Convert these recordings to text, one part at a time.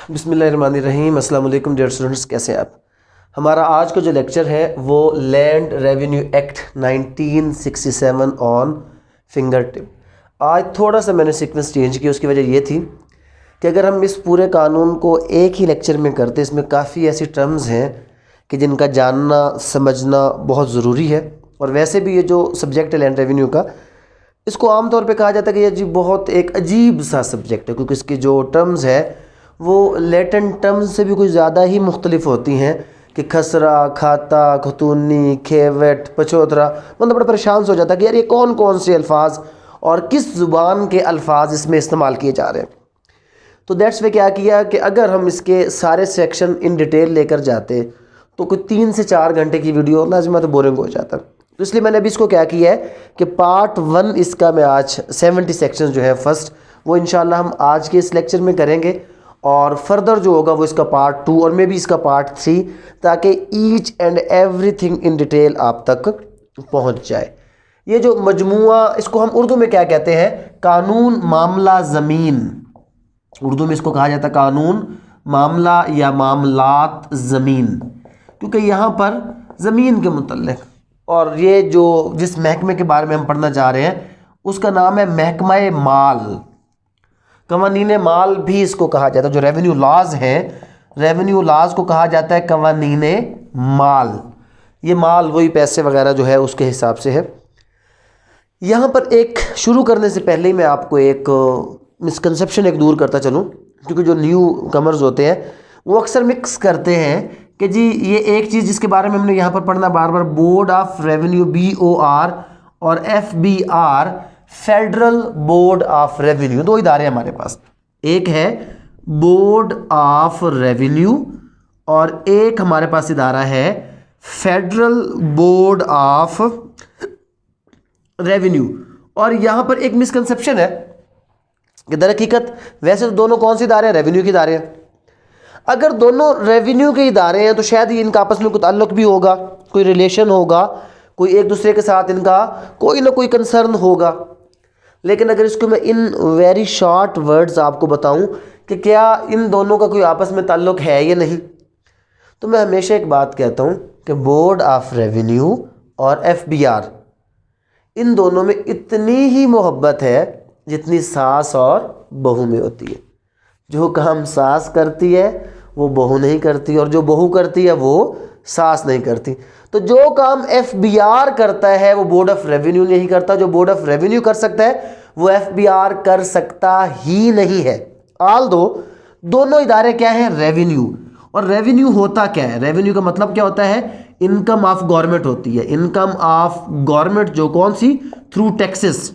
बिस्मिल्लाहिर्रहमानिर्रहीम। अस्सलाम वालेकुम डियर स्टूडेंट्स, कैसे हैं आप। हमारा आज का जो लेक्चर है वो land revenue act 1967 on finger tip. आज थोड़ा सा मैंने सीक्वेंस चेंज किया। उसकी वजह ये थी कि अगर हम इस पूरे कानून को एक ही लेक्चर में करते, इसमें काफ़ी ऐसी टर्म्स हैं कि जिनका जानना समझना बहुत ज़रूरी है। और वैसे भी ये जो सब्जेक्ट है लैंड रेवेन्यू का, इसको आमतौर पे कहा जाता है कि ये जी बहुत एक अजीब सा सब्जेक्ट है, क्योंकि इसकी जो टर्म्स है वो लेटेंट टर्म्स से भी कुछ ज़्यादा ही मुख्तलिफ होती हैं कि खसरा, खाता, खतूनी, खेवट, पचौतरा। मतलब बड़ा परेशान हो जाता है कि यार ये कौन कौन से अल्फाज और किस ज़ुबान के अल्फाज इसमें इस्तेमाल किए जा रहे हैं। तो दैट्स वे क्या किया कि अगर हम इसके सारे सेक्शन इन डिटेल लेकर जाते तो कोई 3 से 4 घंटे की वीडियो लाज़िमत बोरिंग हो जाता। तो इसलिए मैंने अभी इसको क्या किया है कि पार्ट 1 इसका मैं आज 70 सेक्शन जो है फर्स्ट, वो इंशाल्लाह हम आज के इस लेक्चर में करेंगे। और फर्दर जो होगा वो इसका पार्ट 2 और मे भी इसका पार्ट 3, ताकि each and everything in detail आप तक पहुंच जाए। ये जो मजमुआ, इसको हम उर्दू में क्या कहते हैं, कानून मामला ज़मीन। उर्दू में इसको कहा जाता है कानून मामला या मामलात ज़मीन, क्योंकि यहाँ पर ज़मीन के मुतल्लिक़, और ये जो जिस महकमे के बारे में हम पढ़ना चाह रहे हैं उसका नाम है महकमा माल। कवानीन माल भी इसको कहा जाता है। जो रेवेन्यू लॉज हैं, रेवेन्यू लॉज को कहा जाता है कवानीन माल। ये माल वही पैसे वगैरह जो है उसके हिसाब से है। यहाँ पर एक शुरू करने से पहले ही मैं आपको एक मिसकंसेप्शन एक दूर करता चलूँ, क्योंकि जो न्यू कमर्स होते हैं वो अक्सर मिक्स करते हैं कि जी ये एक चीज़ जिसके बारे में हमने यहाँ पर पढ़ना बार बार, बोर्ड ऑफ रेवेन्यू BOR और FBR, federal board of revenue. 2 इदारे हमारे पास, एक है बोर्ड ऑफ रेवेन्यू और एक हमारे पास इदारा है फेडरल बोर्ड ऑफ रेवेन्यू। और यहाँ पर एक मिसकंसेप्शन है कि दर हकीकत वैसे तो दोनों कौन से इदारे हैं, रेवेन्यू के इदारे हैं। अगर दोनों रेवेन्यू के इदारे हैं तो शायद ये इनका आपस में कोई ताल्लुक भी होगा, कोई रिलेशन होगा, कोई एक दूसरे के साथ इनका कोई ना कोई कंसर्न होगा। लेकिन अगर इसको मैं इन वेरी शॉर्ट वर्ड्स आपको बताऊं कि क्या इन दोनों का कोई आपस में ताल्लुक है या नहीं, तो मैं हमेशा एक बात कहता हूं कि बोर्ड ऑफ रेवेन्यू और FBR, इन दोनों में इतनी ही मोहब्बत है जितनी सास और बहू में होती है। जो काम सास करती है वो बहू नहीं करती, और जो बहू करती है वो सास नहीं करती। तो जो काम FBR करता है वो बोर्ड ऑफ रेवेन्यू नहीं करता, जो बोर्ड ऑफ रेवेन्यू कर सकता है वो FBR कर सकता ही नहीं है। आल दो दोनों इदारे क्या हैं, रेवेन्यू। और रेवेन्यू होता क्या है, रेवेन्यू का मतलब क्या होता है, इनकम ऑफ गवर्नमेंट होती है। इनकम ऑफ गवर्नमेंट जो कौन सी, थ्रू टैक्सेस।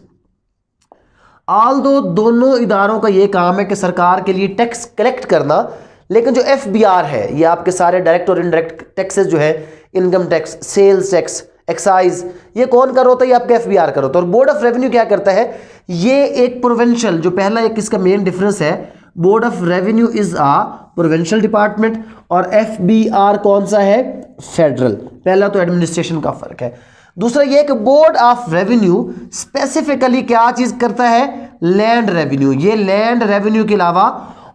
आल दो दोनों इदारों का ये काम है कि सरकार के लिए टैक्स कलेक्ट करना, लेकिन जो FBR है ये आपके सारे डायरेक्ट और इनडायरेक्ट टैक्सेस जो है, income tax, sales tax, excise, ये कौन कर होता है, ये आपका FBR कर होता है। और बोर्ड ऑफ रेवेन्यू क्या करता है, ये एक प्रोविंशियल, जो पहला एक इसका मेन डिफरेंस है, board of revenue is a provincial department और FBR कौन सा है, फेडरल। पहला तो एडमिनिस्ट्रेशन का फर्क है। दूसरा ये कि बोर्ड ऑफ रेवेन्यू स्पेसिफिकली क्या चीज करता है, लैंड रेवेन्यू। ये लैंड रेवेन्यू के अलावा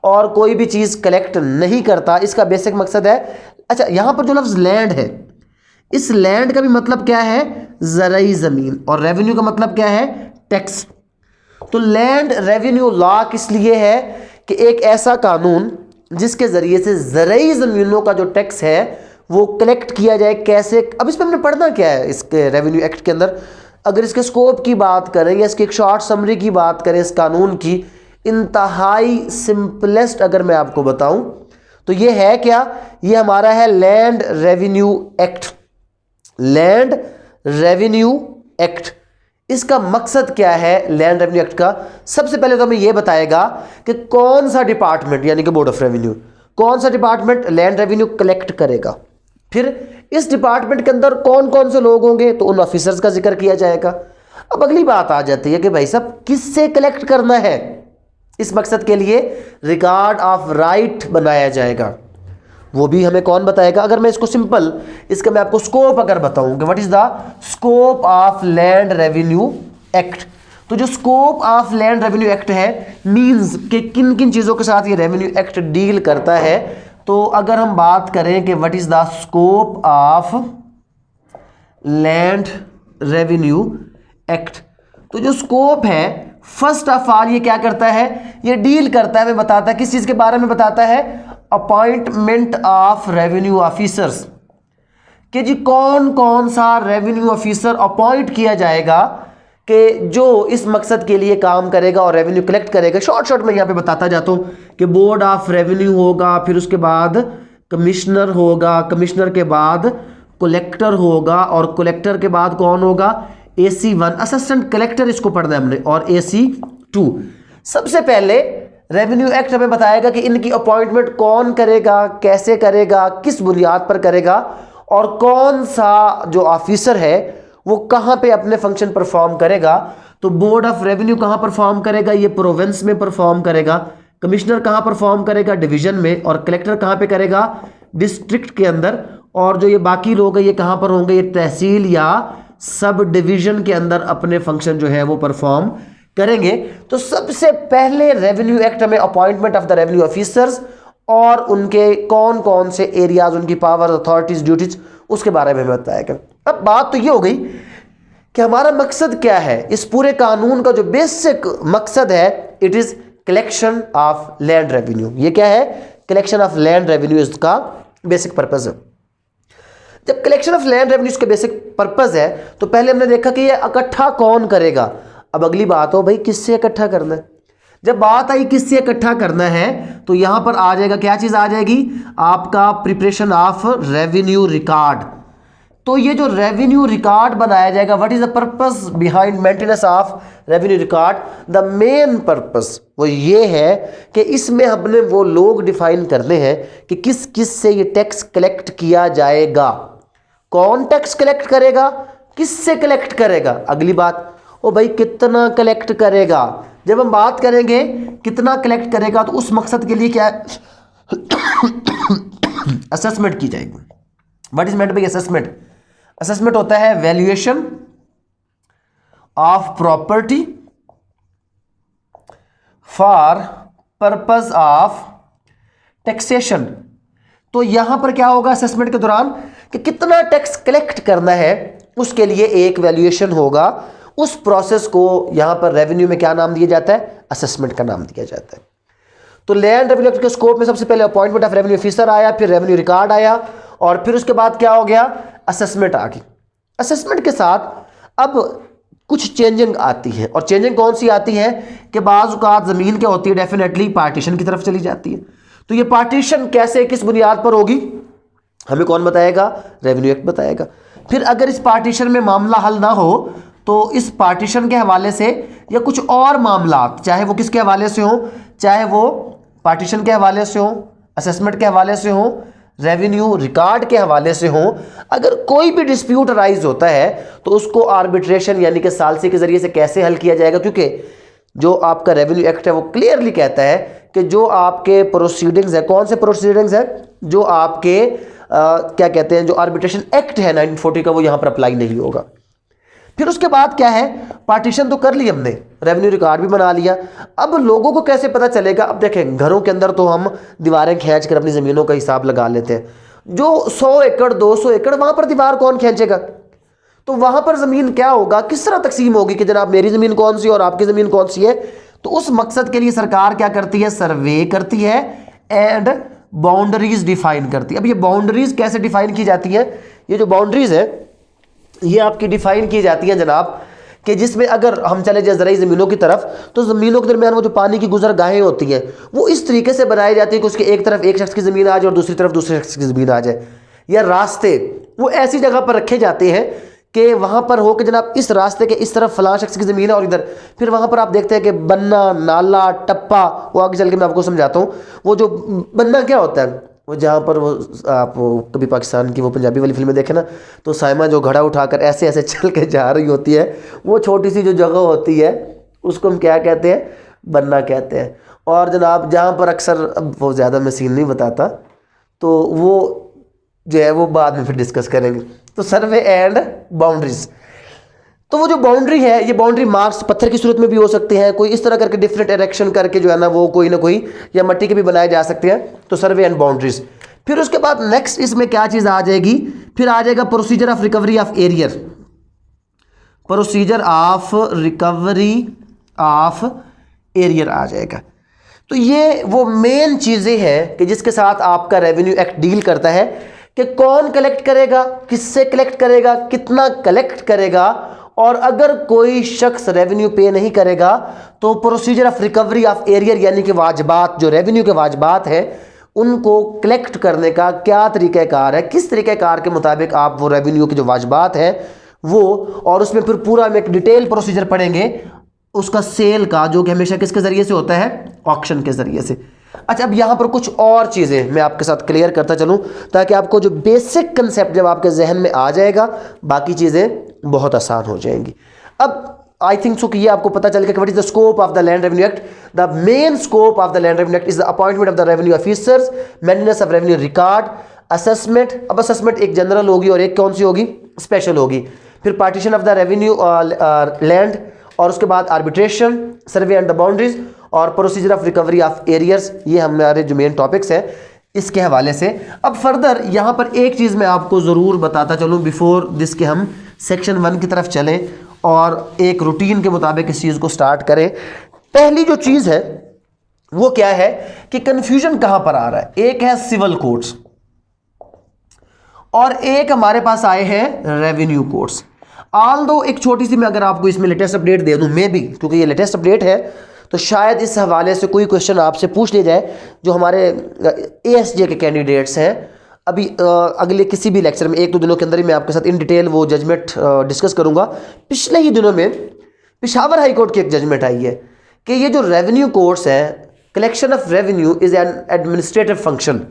और कोई भी चीज कलेक्ट नहीं करता। इसका बेसिक मकसद है, अच्छा यहां पर जो लफ्ज लैंड है, इस लैंड का भी मतलब क्या है, ज़राई ज़मीन, और रेवेन्यू का मतलब क्या है, टैक्स। तो लैंड रेवेन्यू लॉ किस लिए है कि एक ऐसा कानून जिसके ज़रिए से ज़राई ज़मीनों का जो टैक्स है वो कलेक्ट किया जाए। कैसे, अब इसमें हमने पढ़ना क्या है इसके रेवेन्यू एक्ट के अंदर। अगर इसके स्कोप की बात करें या इसकी एक शॉर्ट समरी की बात करें इस कानून की, इंतहाई सिंपलेस्ट अगर मैं आपको बताऊं तो ये है क्या, ये हमारा है land revenue act. Land revenue act, इसका मकसद क्या है लैंड रेवेन्यू एक्ट का, सबसे पहले तो हमें यह बताएगा कि कौन सा डिपार्टमेंट, यानी कि बोर्ड ऑफ रेवेन्यू, कौन सा डिपार्टमेंट लैंड रेवेन्यू कलेक्ट करेगा। फिर इस डिपार्टमेंट के अंदर कौन कौन से लोग होंगे, तो उन ऑफिसर्स का जिक्र किया जाएगा। अब अगली बात आ जाती है कि भाई साहब किससे कलेक्ट करना है। इस मकसद के लिए रिकॉर्ड ऑफ राइट बनाया जाएगा, वो भी हमें कौन बताएगा। अगर मैं इसको सिंपल, इसका मैं आपको स्कोप अगर बताऊं कि what is the scope of land revenue act, तो जो scope of land revenue act है मींस कि किन किन चीज़ों के साथ ये रेवेन्यू एक्ट डील करता है। तो अगर हम बात करें कि what is the scope of land revenue act, तो जो स्कोप है फर्स्ट ऑफ ऑल ये क्या करता है, ये डील करता है, हमें बताता है किस चीज़ के बारे में बताता है, अपॉइंटमेंट ऑफ रेवेन्यू ऑफिसर्स, कि जी कौन कौन सा रेवेन्यू ऑफिसर अपॉइंट किया जाएगा कि जो इस मकसद के लिए काम करेगा और रेवेन्यू कलेक्ट करेगा। शॉर्ट में यहाँ पे बताता जाता हूँ कि बोर्ड ऑफ रेवेन्यू होगा, फिर उसके बाद कमिश्नर होगा, कमिश्नर के बाद कलेक्टर होगा, और कलेक्टर के बाद कौन होगा, AC1 असिस्टेंट कलेक्टर, इसको पढ़ना है हमने, और AC2। सबसे पहले रेवेन्यू एक्ट हमें बताएगा कि इनकी अपॉइंटमेंट कौन करेगा, कैसे करेगा, किस बुनियाद पर करेगा, और कौन सा जो ऑफिसर है वो कहाँ पे अपने फंक्शन परफॉर्म करेगा। तो बोर्ड ऑफ रेवेन्यू कहाँ परफॉर्म करेगा, ये प्रोविंस में परफॉर्म करेगा, कमिश्नर कहाँ परफॉर्म करेगा, डिवीजन में, और कलेक्टर कहाँ पे करेगा, डिस्ट्रिक्ट के अंदर, और जो ये बाकी लोग हैं ये कहाँ पर होंगे, ये तहसील या सब डिवीजन के अंदर अपने फंक्शन जो है वो परफॉर्म करेंगे। तो सबसे पहले रेवेन्यू एक्ट में appointment of the revenue officers और उनके कौन कौन से एरियाज, उनकी पावर, अथॉरिटीज, ड्यूटीज, उसके बारे में बताएगा। अब बात तो ये हो गई कि हमारा मकसद क्या है, इस पूरे कानून का जो बेसिक मकसद है, it is collection of land revenue. ये क्या है, कलेक्शन ऑफ लैंड रेवेन्यू इसका बेसिक पर्पज है। जब कलेक्शन ऑफ लैंड रेवेन्यू इसका बेसिक पर्पज है तो पहले हमने देखा कि ये इकट्ठा कौन करेगा। अब अगली बात हो भाई किससे इकट्ठा करना है। जब बात आई किससे इकट्ठा करना है तो यहां पर आ जाएगा, क्या चीज आ जाएगी, आपका प्रिपरेशन ऑफ रेवेन्यू रिकॉर्ड। तो ये जो रेवेन्यू रिकॉर्ड बनाया जाएगा, what is the purpose behind maintenance of revenue record, the main purpose वो ये है कि इसमें हमने वो लोग डिफाइन करने हैं कि किस किस से ये टैक्स कलेक्ट किया जाएगा, कौन टैक्स कलेक्ट करेगा, किससे कलेक्ट करेगा। अगली बात, ओ भाई कितना कलेक्ट करेगा। जब हम बात करेंगे कितना कलेक्ट करेगा तो उस मकसद के लिए क्या असेसमेंट की जाएगी। What is meant bye assessment, assessment होता है valuation of property for purpose of taxation. तो यहां पर क्या होगा असेसमेंट के दौरान कि कितना टैक्स कलेक्ट करना है, उसके लिए एक वैल्यूएशन होगा। उस प्रोसेस को यहां पर रेवेन्यू में क्या नाम दिया जाता है, असेसमेंट का नाम दिया जाता है। तो लैंड रेवेन्यू एक्ट के स्कोप में सबसे पहले अपॉइंटमेंट ऑफ रेवेन्यू ऑफिसर आया, फिर रेवेन्यू रिकॉर्ड आया, और फिर उसके बाद क्या हो गया, असेसमेंट आ गई। असेसमेंट के साथ अब कुछ चेंजिंग आती है, और चेंजिंग कौन सी आती है कि बाज़ औक़ात ज़मीन क्या होती है, डेफिनेटली पार्टीशन की तरफ चली जाती है। तो ये पार्टीशन कैसे, किस बुनियाद पर होगी, हमें कौन बताएगा, रेवेन्यू एक्ट बताएगा। फिर अगर इस पार्टीशन में मामला हल ना हो तो इस पार्टीशन के हवाले से या कुछ और मामला, चाहे वो किसके हवाले से हो, चाहे वो पार्टीशन के हवाले से हो, असेसमेंट के हवाले से हो, रेवेन्यू रिकॉर्ड के हवाले से हो, अगर कोई भी डिस्प्यूट अराइज होता है तो उसको आर्बिट्रेशन यानी कि सालसी के जरिए से कैसे हल किया जाएगा। क्योंकि जो आपका रेवेन्यू एक्ट है वो क्लियरली कहता है कि जो आपके प्रोसीडिंग्स है, कौन से प्रोसीडिंग्स है, जो आपके क्या कहते हैं, जो आर्बिट्रेशन एक्ट है 1940 का, वो यहाँ पर अप्लाई नहीं होगा। फिर उसके बाद क्या है, पार्टीशन तो कर ली हमने, रेवेन्यू रिकॉर्ड भी बना लिया। अब लोगों को कैसे पता चलेगा, अब देखें घरों के अंदर तो हम दीवारें खींच कर अपनी ज़मीनों का हिसाब लगा लेते हैं। जो 100 एकड़ 200 एकड़ वहाँ पर दीवार कौन खींचेगा, तो वहाँ पर ज़मीन क्या होगा, किस तरह तकसीम होगी कि जनाब मेरी ज़मीन कौन सी और आपकी ज़मीन कौन सी है। तो उस मकसद के लिए सरकार क्या करती है, सर्वे करती है एंड बाउंड्रीज डिफाइन करती है। अब ये बाउंड्रीज कैसे डिफाइन की जाती है, ये जो बाउंड्रीज है ये आपकी डिफाइन की जाती है जनाब, कि जिसमें अगर हम चले जाए ज़राई ज़मीनों की तरफ, तो ज़मीनों के दरमियान वो जो पानी की गुजरगाहें होती हैं वो इस तरीके से बनाई जाती है कि उसके एक तरफ एक शख्स की ज़मीन आ जाए और दूसरी तरफ दूसरे शख्स की ज़मीन आ जाए, या रास्ते वो ऐसी जगह पर रखे जाते हैं कि वहाँ पर हो कि जनाब इस रास्ते के इस तरफ फ़लाँ शख्स की ज़मीन है और इधर, फिर वहाँ पर आप देखते हैं कि बन्ना, नाला, टप्पा, वो आगे चल के मैं आपको समझाता हूँ। वो जो बन्ना क्या होता है, वो जहाँ पर वो आप कभी पाकिस्तान की वो पंजाबी वाली फिल्में देखें ना, तो साइमा जो घड़ा उठाकर ऐसे ऐसे चल के जा रही होती है, वो छोटी सी जो जगह होती है उसको हम क्या कहते हैं, बन्ना कहते हैं। और जनाब जहाँ पर अक्सर, अब वो ज़्यादा मैं सीन नहीं बताता, तो वो जो है वो बाद में फिर डिस्कस करेंगे। तो सर्वे एंड बाउंड्रीज, तो वो जो बाउंड्री है, ये बाउंड्री मार्क्स पत्थर की सूरत में भी हो सकते हैं, कोई इस तरह करके डिफरेंट इरेक्शन करके जो है ना वो कोई ना कोई, या मिट्टी के भी बनाए जा सकते हैं। तो सर्वे एंड बाउंड्रीज। फिर उसके बाद नेक्स्ट इसमें क्या चीज़ आ जाएगी, फिर आ जाएगा procedure of recovery of arrear. Procedure of recovery of arrear आ जाएगा। तो ये वो मेन चीज़ें हैं कि जिसके साथ आपका रेवेन्यू एक्ट डील करता है कि कौन कलेक्ट करेगा, किससे कलेक्ट करेगा, कितना कलेक्ट करेगा, और अगर कोई शख्स रेवेन्यू पे नहीं करेगा तो procedure of recovery of arrear यानी कि वाजबात, जो रेवेन्यू के वाजबात हैं उनको कलेक्ट करने का क्या तरीक़ाकार है, किस तरीक़ाकार के मुताबिक आप वो रेवेन्यू के जो वाजबात हैं वो, और उसमें फिर पूरा हम एक डिटेल प्रोसीजर पढ़ेंगे उसका सेल का, जो कि हमेशा किसके ज़रिए से होता है, ऑक्शन के ज़रिए से। अच्छा, अब यहाँ पर कुछ और चीज़ें मैं आपके साथ क्लियर करता चलूँ ताकि आपको जो बेसिक कंसेप्ट जब आपके जहन में आ जाएगा बाकी चीज़ें बहुत आसान हो जाएंगी। अब आई थिंक सो कि ये आपको पता चल गया कि what is the scope of the land revenue act. The main scope of the land revenue act is the appointment of the revenue officers, maintenance of revenue record, assessment. अब assessment एक general होगी और एक कौन सी होगी, special होगी। फिर partition of the revenue land, और उसके बाद arbitration, survey and the boundaries, और procedure of recovery of arrears. ये हमारे जो मेन टॉपिक्स हैं इसके हवाले से। अब फर्दर यहाँ पर एक चीज़ मैं आपको ज़रूर बताता चलूँ बिफोर दिस के हम सेक्शन 1 की तरफ चलें और एक रूटीन के मुताबिक इस चीज़ को स्टार्ट करें। पहली जो चीज़ है वो क्या है कि कन्फ्यूजन कहाँ पर आ रहा है। एक है सिविल कोड्स और एक हमारे पास आए हैं रेवेन्यू कोड्स। ऑल दो एक छोटी सी मैं अगर आपको इसमें लेटेस्ट अपडेट दे दूं, मे भी क्योंकि ये लेटेस्ट अपडेट है तो शायद इस हवाले से कोई क्वेश्चन आपसे पूछ लिया जाए जो हमारे एएसजे के कैंडिडेट्स हैं। अभी अगले किसी भी लेक्चर में 1-2 दिनों के अंदर ही मैं आपके साथ इन डिटेल वो जजमेंट डिस्कस करूंगा। पिछले ही दिनों में पेशावर हाई कोर्ट की एक जजमेंट आई है कि ये जो रेवेन्यू कोर्ट्स है, collection of revenue is an administrative function,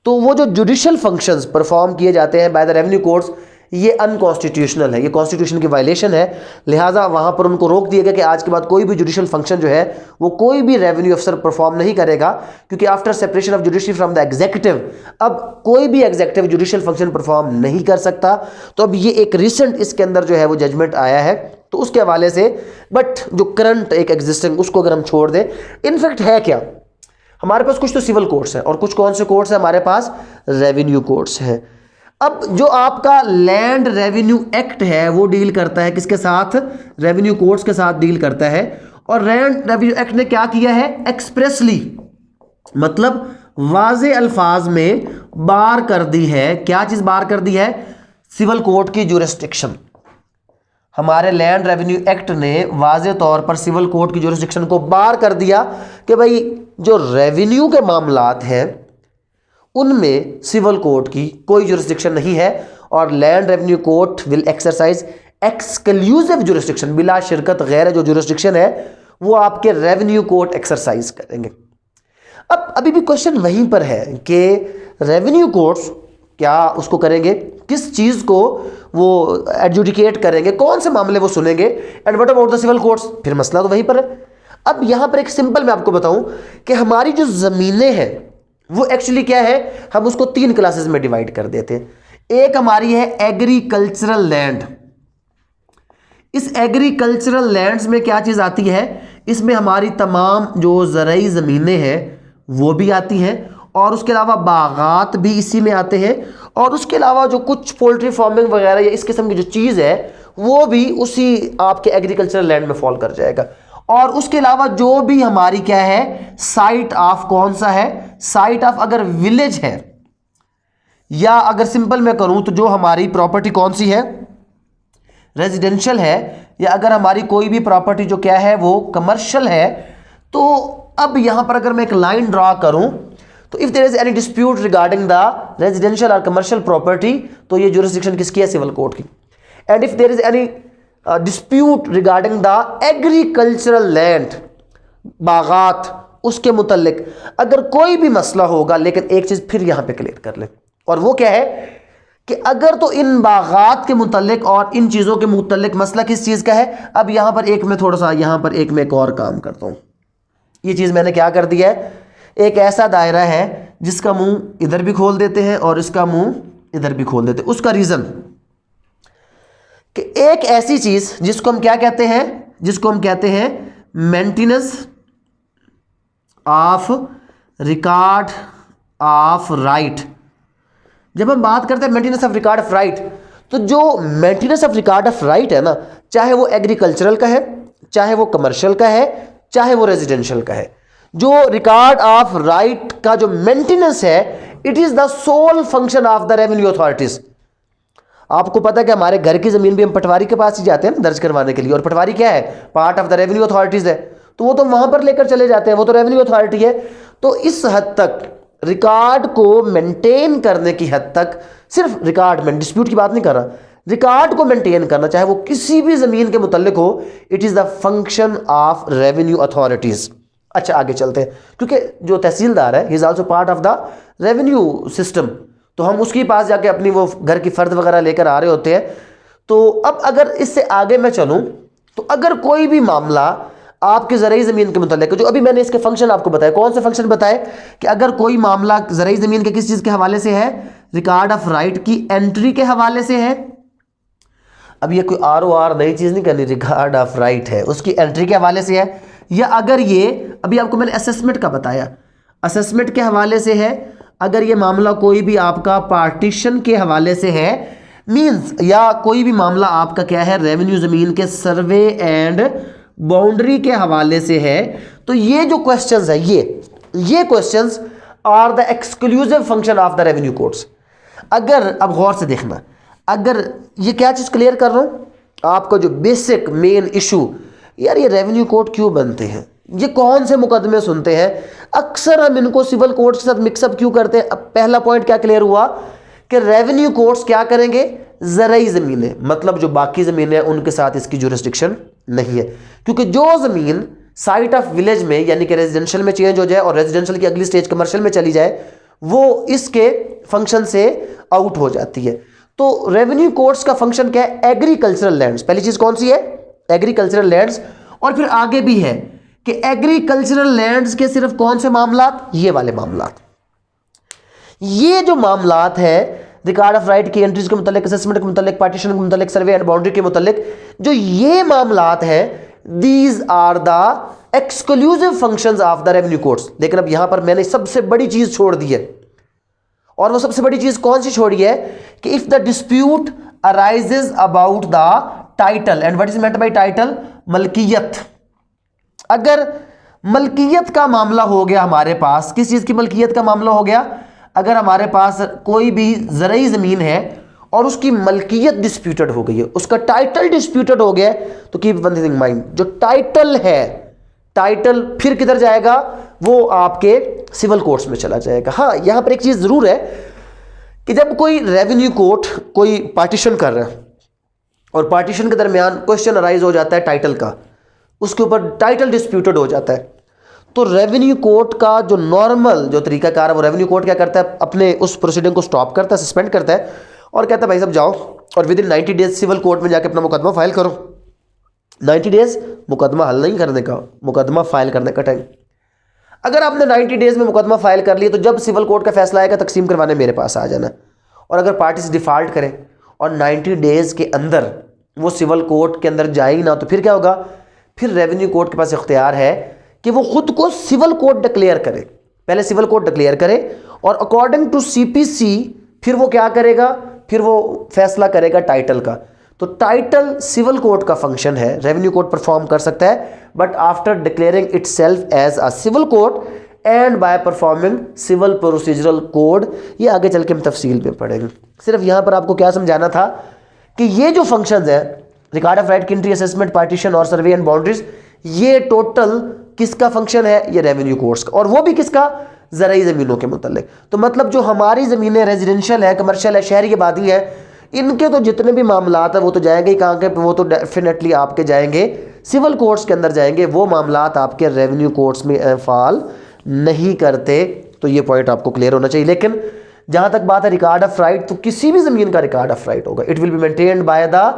तो वो जो जुडिशल फंक्शंस परफॉर्म किए जाते हैं बाय द रेवेन्यू कोर्ट्स ये अनकॉन्स्टिट्यूशनल है, ये कॉन्स्टिट्यूशन की वायलेशन है। लिहाजा वहाँ पर उनको रोक दिया गया कि आज के बाद कोई भी जुडिशल फंक्शन जो है वो कोई भी रेवेन्यू अफसर परफॉर्म नहीं करेगा, क्योंकि after separation of judiciary from the executive अब कोई भी एग्जीक्यूटिव जुडिशल फंक्शन परफॉर्म नहीं कर सकता। तो अब ये एक रिसेंट इसके अंदर जो है वो जजमेंट आया है, तो उसके हवाले से बट जो करंट एक एग्जिस्टिंग उसको अगर हम छोड़ दें, इनफैक्ट है क्या हमारे पास कुछ तो सिविल कोर्ट्स हैं और कुछ कौन से कोर्ट्स हैं हमारे पास, रेवेन्यू कोर्ट्स हैं। अब जो आपका लैंड रेवेन्यू एक्ट है वो डील करता है किसके साथ, रेवेन्यू कोर्ट्स के साथ डील करता है। और लैंड रेवेन्यू एक्ट ने क्या किया है, एक्सप्रेसली मतलब वाज़े अल्फाज में बार कर दी है, क्या चीज़ बार कर दी है, सिविल कोर्ट की जुरिस्डिक्शन। हमारे लैंड रेवेन्यू एक्ट ने वाज़े तौर पर सिविल कोर्ट की जुरिस्डिक्शन को बार कर दिया कि भाई जो रेवेन्यू के मामलात हैं उनमें सिविल कोर्ट की कोई जुरिस्डिक्शन नहीं है, और land revenue court will exercise exclusive jurisdiction, बिला शिरकत गैर जो जुरिस्डिक्शन है वो आपके रेवेन्यू कोर्ट एक्सरसाइज करेंगे। अब अभी भी क्वेश्चन वहीं पर है कि रेवेन्यू कोर्ट्स क्या उसको करेंगे, किस चीज़ को वो एडजुडिकेट करेंगे, कौन से मामले वो सुनेंगे, and what about the civil courts, फिर मसला तो वहीं पर है। अब यहाँ पर एक सिंपल मैं आपको बताऊं कि हमारी जो ज़मीनें हैं वो एक्चुअली क्या है, हम उसको 3 क्लासेस में डिवाइड कर देते हैं। एक हमारी है एग्रीकल्चरल लैंड। इस एग्रीकल्चरल लैंड्स में क्या चीज़ आती है, इसमें हमारी तमाम जो ज़रई ज़मीनें हैं वो भी आती हैं, और उसके अलावा बागात भी इसी में आते हैं, और उसके अलावा जो कुछ पोल्ट्री फार्मिंग वगैरह या इस किस्म की जो चीज़ है वो भी उसी आपके एग्रीकल्चरल लैंड में फॉल कर जाएगा। और उसके अलावा जो भी हमारी क्या है, साइट ऑफ कौन सा है, साइट ऑफ अगर विलेज है, या अगर सिंपल मैं करूं तो जो हमारी प्रॉपर्टी कौन सी है, रेजिडेंशियल है, या अगर हमारी कोई भी प्रॉपर्टी जो क्या है वो कमर्शियल है। तो अब यहां पर अगर मैं एक लाइन ड्रॉ करूं तो if there is any dispute regarding the residential और कमर्शियल प्रॉपर्टी तो ये जुरिस्डिक्शन किसकी है, सिविल कोर्ट की। And if there is any dispute regarding the agricultural land, बागात, उसके मुतल्लिक अगर कोई भी मसला होगा, लेकिन एक चीज़ फिर यहाँ पे क्लियर कर ले, और वो क्या है कि अगर तो इन बागात के मुतल्लिक और इन चीज़ों के मुतल्लिक मसला किस चीज़ का है। अब यहाँ पर एक मैं थोड़ा सा यहाँ पर एक मैं एक और काम करता हूँ। ये चीज़ मैंने क्या कर दिया है, एक ऐसा दायरा है जिसका मुंह इधर भी खोल देते हैं और इसका मुंह इधर भी खोल देते हैं। उसका रीज़न कि एक ऐसी चीज जिसको हम क्या कहते हैं, जिसको हम कहते हैं maintenance of record of right. जब हम बात करते हैं maintenance of record of right, तो जो maintenance of record of right है ना, चाहे वो एग्रीकल्चरल का है, चाहे वो कमर्शियल का है, चाहे वो रेजिडेंशियल का है, जो रिकॉर्ड ऑफ राइट का जो मेंटेनेंस है, it is the sole function of the revenue authorities. आपको पता है कि हमारे घर की जमीन भी हम पटवारी के पास ही जाते हैं ना दर्ज करवाने के लिए, और पटवारी क्या है, part of the revenue authorities है, तो वो तो वहां पर लेकर चले जाते हैं, वो तो रेवेन्यू अथॉरिटी है। तो इस हद तक रिकॉर्ड को मेंटेन करने की हद तक, सिर्फ रिकॉर्ड में, डिस्प्यूट की बात नहीं कर रहा, रिकॉर्ड को मेंटेन करना, चाहे वो किसी भी जमीन के मुतल्लिक हो, it is the function of revenue authorities. अच्छा आगे चलते हैं, क्योंकि जो तहसीलदार है, he is also part of the revenue system, तो हम उसके पास जाके अपनी वो घर की फर्द वगैरह लेकर आ रहे होते हैं। तो अब अगर इससे आगे मैं चलूं, तो अगर कोई भी मामला आपके ज़राई ज़मीन के मुतालिक, जो अभी मैंने इसके फंक्शन आपको बताया, कौन से फंक्शन बताए, कि अगर कोई मामला ज़राई ज़मीन के किस चीज़ के हवाले से है, रिकॉर्ड ऑफ राइट की एंट्री के हवाले से है। अब ये कोई ROR नई चीज़ नहीं करनी, रिकॉर्ड ऑफ राइट है, उसकी एंट्री के हवाले से है, या अगर ये अभी आपको मैंने असेसमेंट का बताया, असेसमेंट के हवाले से है, अगर ये मामला कोई भी आपका पार्टीशन के हवाले से है, मींस या कोई भी मामला आपका क्या है, रेवेन्यू ज़मीन के सर्वे एंड बाउंड्री के हवाले से है, तो ये जो क्वेश्चंस है, ये questions are the exclusive function of the revenue courts. अगर अब गौर से देखना, अगर ये क्या चीज़ क्लियर कर रहा हूँ, आपका जो बेसिक मेन इशू, यार ये रेवेन्यू कोर्ट क्यों बनते हैं, ये कौन से मुकदमे सुनते हैं, अक्सर हम इनको सिविल कोर्ट्स के साथ मिक्सअप क्यों करते हैं। अब पहला पॉइंट क्या क्लियर हुआ कि रेवेन्यू कोर्ट्स क्या करेंगे, ज़राई ज़मीनें, मतलब जो बाकी ज़मीनें उनके साथ इसकी जुरिस्डिक्शन नहीं है, क्योंकि जो ज़मीन साइट ऑफ विलेज में यानी कि रेजिडेंशियल में चेंज हो जाए और रेजिडेंशियल की अगली स्टेज कमर्शियल में चली जाए, वो इसके फंक्शन से आउट हो जाती है। तो रेवेन्यू कोर्ट्स का फंक्शन क्या है, एग्रीकल्चरल लैंड्स, पहली चीज़ कौन सी है, एग्रीकल्चरल लैंड्स, और फिर आगे भी है कि एग्रीकल्चरल लैंड्स के सिर्फ कौन से मामलात, ये वाले मामलात, ये जो मामलात है रिकॉर्ड ऑफ राइट की एंट्रीज के मुतालिक, असेसमेंट के मुतालिक, पार्टीशन के मुतालिक, सर्वे एंड बाउंड्री के मुतालिक, जो ये मामलात हैं, these are the exclusive functions of the revenue courts. लेकिन अब यहां पर मैंने सबसे बड़ी चीज छोड़ दी है, और वो सबसे बड़ी चीज कौन सी छोड़ी है कि if the dispute arises about the title, and what is meant by title, मलकियत। अगर मलकियत का मामला हो गया हमारे पास, किस चीज की मलकियत का मामला हो गया, अगर हमारे पास कोई भी ज़राई ज़मीन है और उसकी मलकियत डिस्प्यूटेड हो गई है, उसका टाइटल डिस्प्यूटेड हो गया है, तो keep one thing in mind, जो टाइटल है, टाइटल फिर किधर जाएगा, वो आपके सिविल कोर्ट्स में चला जाएगा। हाँ, यहां पर एक चीज जरूर है कि जब कोई रेवेन्यू कोर्ट कोई पार्टीशन कर रहा है और पार्टीशन के दरमियान क्वेश्चन अराइज हो जाता है टाइटल का, उसके ऊपर टाइटल डिस्प्यूटेड हो जाता है, तो रेवेन्यू कोर्ट का जो नॉर्मल जो तरीकाकार है, वो रेवेन्यू कोर्ट क्या करता है, अपने उस प्रोसीडिंग को स्टॉप करता है, सस्पेंड करता है, और कहता है भाई साहब जाओ और within 90 days civil court में जाके अपना मुकदमा फाइल करो। 90 डेज मुकदमा हल नहीं करने का, मुकदमा फाइल करने का टाइम। अगर आपने 90 डेज में मुकदमा फाइल कर लिया, तो जब सिविल कोर्ट का फैसला आएगा तकसीम करवाने मेरे पास आ जाना। और अगर पार्टीज डिफॉल्ट करें और 90 डेज के अंदर वो सिविल कोर्ट के अंदर जाए ही ना, तो फिर क्या होगा, फिर रेवेन्यू कोर्ट के पास इख्तियार है कि वो खुद को सिविल कोर्ट डिक्लेयर करे, पहले सिविल कोर्ट डिक्लेयर करे, और अकॉर्डिंग टू CPC फिर वो क्या करेगा, फिर वो फैसला करेगा टाइटल का। तो टाइटल सिविल कोर्ट का फंक्शन है, रेवेन्यू कोर्ट परफॉर्म कर सकता है, but after declaring itself as a civil court and by performing civil procedural code. ये आगे चल के हम तफसील में पढ़ेंगे। सिर्फ यहां पर आपको क्या समझाना था कि ये जो फंक्शंस है, रिकॉर्ड ऑफ राइट की एंट्री, असेसमेंट, पार्टीशन और सर्वे एंड बाउंड्रीज, ये टोटल किसका फंक्शन है, ये रेवेन्यू कोर्ट्स का, और वो भी किसका, ज़राई ज़मीनों के मुतालिक। तो मतलब जो हमारी ज़मीनें रेजिडेंशियल है, कमर्शियल है, शहरी आबादी है, इनके तो जितने भी मामलात है वो तो जाएंगे ही कहाँ के, वो तो डेफिनेटली आपके जाएंगे सिविल कोर्ट्स के अंदर जाएंगे, वो मामलात आपके रेवेन्यू कोर्ट्स में फॉल नहीं करते। तो ये पॉइंट आपको क्लियर होना चाहिए। लेकिन जहाँ तक बात है रिकॉर्ड ऑफ राइट, तो किसी भी ज़मीन का रिकॉर्ड ऑफ राइट होगा, it will be maintained by the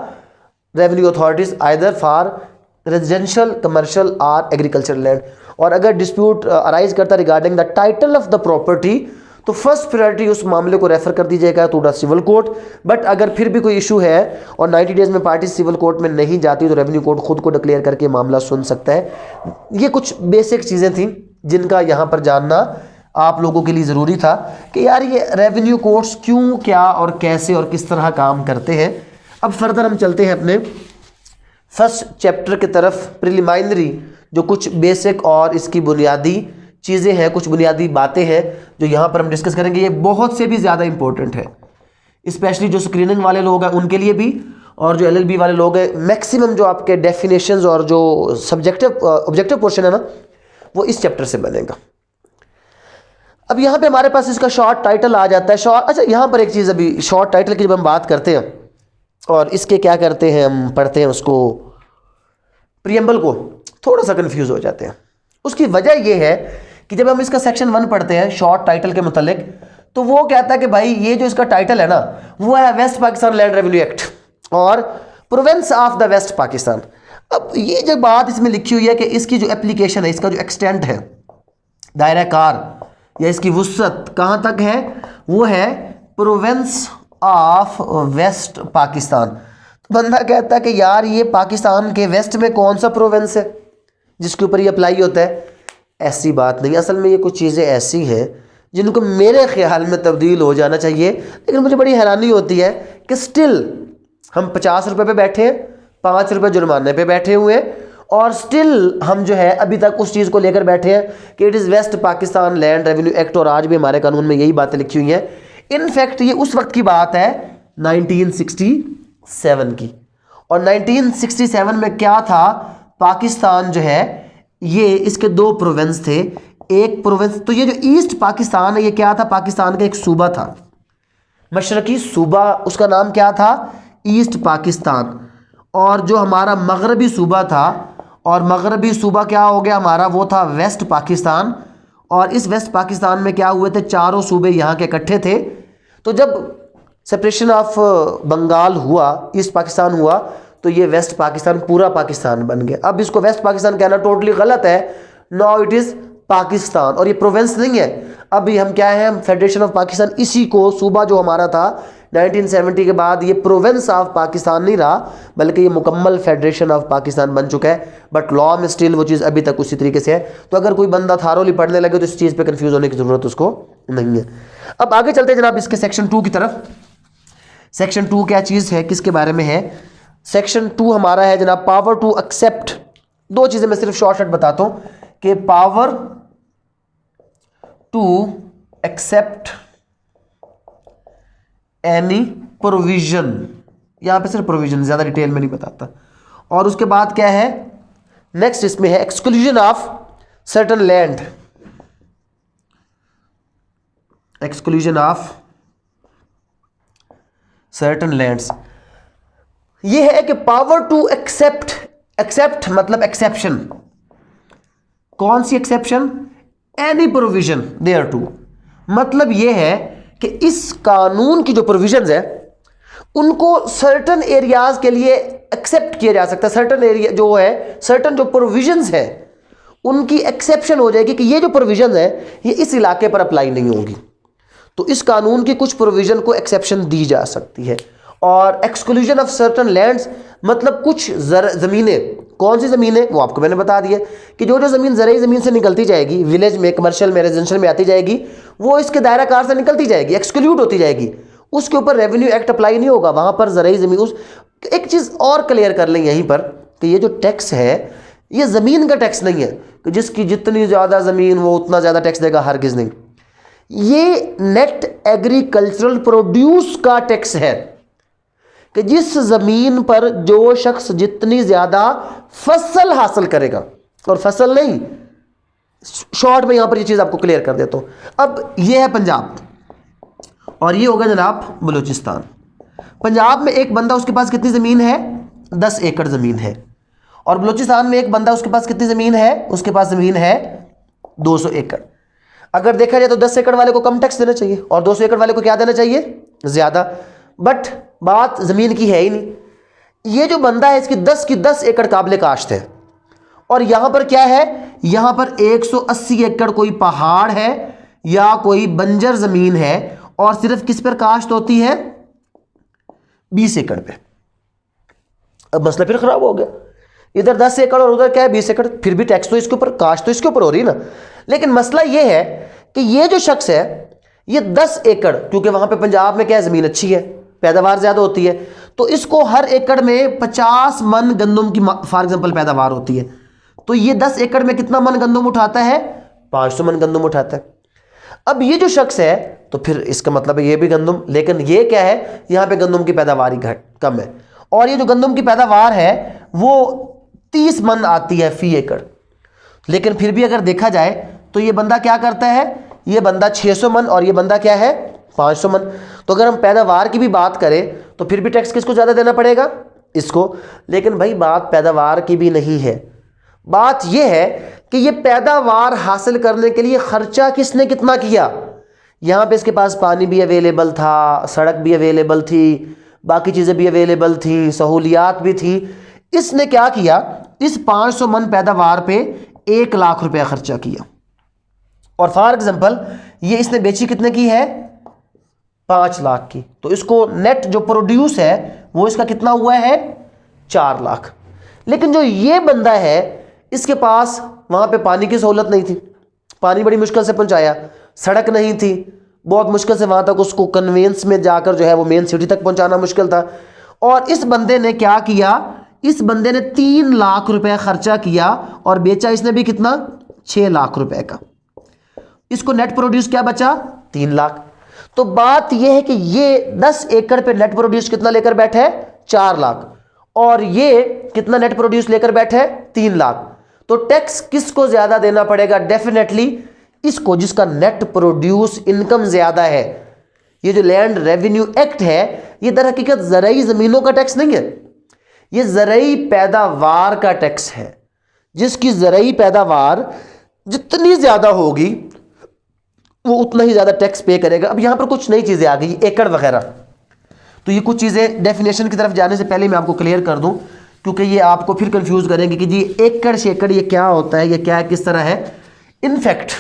revenue authorities either for residential, commercial और एग्रीकल्चरल लैंड। और अगर डिस्प्यूट अराइज करता regarding the title of the property, तो फर्स्ट प्रायोरिटी उस मामले को रेफर कर दी जाएगा टू सिविल कोर्ट। बट अगर फिर भी कोई इशू है और 90 डेज में पार्टी सिविल कोर्ट में नहीं जाती तो रेवेन्यू कोर्ट खुद को डिक्लेयर करके मामला सुन सकता है। ये कुछ बेसिक चीज़ें थी जिनका यहाँ पर जानना आप लोगों के लिए ज़रूरी था कि यार ये रेवेन्यू कोर्ट्स क्यों, क्या और कैसे और किस तरह काम करते हैं। अब फर्दर हम चलते हैं अपने फर्स्ट चैप्टर की तरफ। प्रिलिमिनरी जो कुछ बेसिक और इसकी बुनियादी चीज़ें हैं, कुछ बुनियादी बातें हैं जो यहाँ पर हम डिस्कस करेंगे। ये बहुत से भी ज़्यादा इंपॉर्टेंट है, स्पेशली जो स्क्रीनिंग वाले लोग हैं उनके लिए भी, और जो LLB वाले लोग हैं। मैक्सिमम जो आपके डेफिनेशंस और जो ऑब्जेक्टिव पोर्शन है ना, वो इस चैप्टर से बनेगा। अब यहाँ पे हमारे पास इसका शॉर्ट टाइटल आ जाता है। अच्छा, यहाँ पर एक चीज़, अभी शॉर्ट टाइटल की जब हम बात करते हैं और इसके क्या करते हैं, हम पढ़ते हैं उसको प्रियम्बल को, थोड़ा सा कंफ्यूज हो जाते हैं। उसकी वजह यह है कि जब हम इसका सेक्शन 1 पढ़ते हैं शॉर्ट टाइटल के मुतालिक, तो वो कहता है कि भाई ये जो इसका टाइटल है ना, वो है west Pakistan land revenue act और province of the west Pakistan. अब ये जो बात इसमें लिखी हुई है कि इसकी जो एप्लीकेशन है, इसका जो एक्सटेंट है, दायरा कार या इसकी वुसअत कहाँ तक है, वो है प्रोविंस ऑफ वेस्ट पाकिस्तान। तो बंदा कहता है कि यार ये पाकिस्तान के वेस्ट में कौन सा प्रोविंस है जिसके ऊपर ये अप्लाई होता है। ऐसी बात नहीं, असल में ये कुछ चीज़ें ऐसी हैं जिनको मेरे ख्याल में तब्दील हो जाना चाहिए। लेकिन मुझे बड़ी हैरानी होती है कि स्टिल हम 50 रुपये पे बैठे हैं, 5 रुपये जुर्माने पे बैठे हुए हैं, और स्टिल हम जो है अभी तक उस चीज़ को लेकर बैठे हैं कि it is West Pakistan land revenue act, और आज भी हमारे कानून में यही बातें लिखी हुई हैं। इनफैक्ट ये उस वक्त की बात है 1967 की, और 1967 में क्या था, पाकिस्तान जो है ये इसके 2 प्रोविंस थे। एक प्रोविंस, तो ये जो ईस्ट पाकिस्तान है ये क्या था, पाकिस्तान का एक सूबा था, मशरकी सूबा, उसका नाम क्या था, ईस्ट पाकिस्तान। और जो हमारा मगरबी सूबा था, और मगरबी सूबा क्या हो गया हमारा, वो था वेस्ट पाकिस्तान। और इस वेस्ट पाकिस्तान में क्या हुए थे, चारों सूबे यहाँ के इकट्ठे थे। तो जब सेपरेशन ऑफ बंगाल हुआ, ईस्ट पाकिस्तान हुआ, तो ये वेस्ट पाकिस्तान पूरा पाकिस्तान बन गया। अब इसको वेस्ट पाकिस्तान कहना टोटली गलत है, नाउ इट इज़ पाकिस्तान, और ये प्रोविंस नहीं है। अभी हम क्या है, हम फेडरेशन ऑफ पाकिस्तान, इसी को सूबा जो हमारा था 1970 के बाद ये प्रोविंस ऑफ पाकिस्तान नहीं रहा, बल्कि ये मुकम्मल फेडरेशन ऑफ पाकिस्तान बन चुका है। बट लॉ में स्टिल वो चीज़ अभी तक उसी तरीके से है। तो अगर कोई बंदा थारोली पढ़ने लगे तो इस चीज़ पे कंफ्यूज होने की ज़रूरत उसको नहीं है। अब आगे चलते हैं जनाब इसके सेक्शन 2 की तरफ। सेक्शन 2 क्या चीज़ है, किसके बारे में है। सेक्शन 2 हमारा है जनाब पावर टू एक्सेप्ट। 2 चीज़ें मैं सिर्फ शॉर्ट बताता हूँ कि power to accept any provision, यहां पे सिर्फ प्रोविजन, ज्यादा डिटेल में नहीं बताता। और उसके बाद क्या है, नेक्स्ट इसमें है exclusion of certain land, exclusion of certain lands. ये है कि पावर टू एक्सेप्ट, एक्सेप्ट मतलब एक्सेप्शन, कौन सी exception, any provision thereto. मतलब ये है कि इस कानून की जो प्रोविजंस है उनको सर्टन एरियाज के लिए एक्सेप्ट किया जा सकता है। सर्टन एरिया जो है, सर्टन जो प्रोविजंस है उनकी एक्सेप्शन हो जाएगी कि ये जो प्रोविजंस है ये इस इलाके पर अप्लाई नहीं होगी। तो इस कानून की कुछ प्रोविजन को एक्सेप्शन दी जा सकती है। और एक्सक्लूजन ऑफ सर्टन लैंड्स मतलब कुछ ज़मीनें, कौन सी ज़मीनें, वो आपको मैंने बता दिया कि जो जो ज़मीन ज़रूरी ज़मीन से निकलती जाएगी, विलेज में, कमर्शियल में, रेजिडेंशियल में आती जाएगी, वो इसके दायरा कार से निकलती जाएगी, एक्सक्लूड होती जाएगी, उसके ऊपर रेवेन्यू एक्ट अप्लाई नहीं होगा। वहाँ पर ज़रूरी ज़मीन, उस एक चीज़ और क्लियर कर लें यहीं पर कि ये जो टैक्स है ये ज़मीन का टैक्स नहीं है कि जिसकी जितनी ज़्यादा ज़मीन वो उतना ज़्यादा टैक्स देगा, हरगिज़ नहीं। ये नेट एग्रीकल्चरल प्रोड्यूस का टैक्स है कि जिस ज़मीन पर जो शख्स जितनी ज़्यादा फसल हासिल करेगा, और फसल नहीं, शॉर्ट में यहां पर ये चीज़ आपको क्लियर कर देता हूं। अब ये है पंजाब और ये होगा जनाब बलूचिस्तान। पंजाब में एक बंदा, उसके पास कितनी ज़मीन है, 10 एकड़ ज़मीन है। और बलूचिस्तान में एक बंदा, उसके पास कितनी ज़मीन है, उसके पास ज़मीन है 200 एकड़। अगर देखा जाए तो 10 एकड़ वाले को कम टैक्स देना चाहिए और 200 एकड़ वाले को क्या देना चाहिए, ज़्यादा। बट बात ज़मीन की है ही नहीं। ये जो बंदा है इसकी 10 की 10 एकड़ काबिल काश्त है, और यहाँ पर क्या है, यहाँ पर 180 एकड़ कोई पहाड़ है, या कोई बंजर ज़मीन है और सिर्फ किस पर काश्त होती है, 20 एकड़ पे। अब मसला फिर ख़राब हो गया, इधर 10 एकड़ और उधर क्या है 20 एकड़, फिर भी टैक्स तो इसके ऊपर, काश्त तो इसके ऊपर हो रही है ना। लेकिन मसला ये है कि ये जो शख्स है ये 10 एकड़, क्योंकि वहाँ पे पंजाब में क्या है, ज़मीन अच्छी है, पैदावार ज़्यादा होती है, तो इसको हर एकड़ में 50 मन गंदम की फॉर एग्जाम्पल पैदावार होती है, तो ये 10 एकड़ में कितना मन गंदम उठाता है, 500 मन गंदम उठाता है। अब ये जो शख्स है तो फिर इसका मतलब है ये भी गंदम, लेकिन ये क्या है, यहाँ पे गंदम की पैदावार ही कम है, और ये जो गंदम की पैदावार है वो 30 मन आती है फी एकड़। लेकिन फिर भी अगर देखा जाए तो ये बंदा क्या करता है, ये बंदा 600 मन और ये बंदा क्या है 500 मन। तो अगर हम पैदावार की भी बात करें तो फिर भी टैक्स किसको ज़्यादा देना पड़ेगा, इसको। लेकिन भाई बात पैदावार की भी नहीं है, बात यह है कि ये पैदावार हासिल करने के लिए खर्चा किसने कितना किया। यहाँ पे इसके पास पानी भी अवेलेबल था, सड़क भी अवेलेबल थी, बाकी चीज़ें भी अवेलेबल थी, सहूलियात भी थी। इसने क्या किया, इस 500 मन पैदावार पे 1 लाख रुपया खर्चा किया, और फॉर एग्जांपल ये इसने बेची कितने की है, 5 लाख की, तो इसको नेट जो प्रोड्यूस है वो इसका कितना हुआ है, 4 लाख। लेकिन जो ये बंदा है इसके पास वहाँ पे पानी की सहूलत नहीं थी, पानी बड़ी मुश्किल से पहुँचाया, सड़क नहीं थी, बहुत मुश्किल से वहाँ तक उसको कन्वेंस में जाकर जो है वो मेन सिटी तक पहुँचाना मुश्किल था। और इस बंदे ने क्या किया, इस बंदे ने 3 लाख रुपए खर्चा किया और बेचा इसने भी कितना, 6 लाख रुपए का। इसको नेट प्रोड्यूस क्या बचा, 3 लाख। तो बात यह है कि ये 10 एकड़ पे नेट प्रोड्यूस कितना लेकर बैठे है, 4 लाख, और ये कितना नेट प्रोड्यूस लेकर बैठे है, 3 लाख। तो टैक्स किसको ज्यादा देना पड़ेगा, डेफिनेटली इसको जिसका नेट प्रोड्यूस इनकम ज्यादा है। ये जो लैंड रेवेन्यू एक्ट है ये दर हकीकत ज़रई ज़मीनों का टैक्स नहीं है, ये ज़रई पैदावार का टैक्स है। जिसकी ज़रई पैदावार जितनी ज़्यादा होगी वो उतना ही ज़्यादा टैक्स पे करेगा। अब यहाँ पर कुछ नई चीज़ें आ गई, एकड़ वगैरह, तो ये कुछ चीज़ें डेफिनेशन की तरफ जाने से पहले मैं आपको क्लियर कर दूँ, क्योंकि ये आपको फिर कंफ्यूज करेंगे कि जी एकड़ शेकड़ ये क्या होता है, ये क्या है, किस तरह है। इनफैक्ट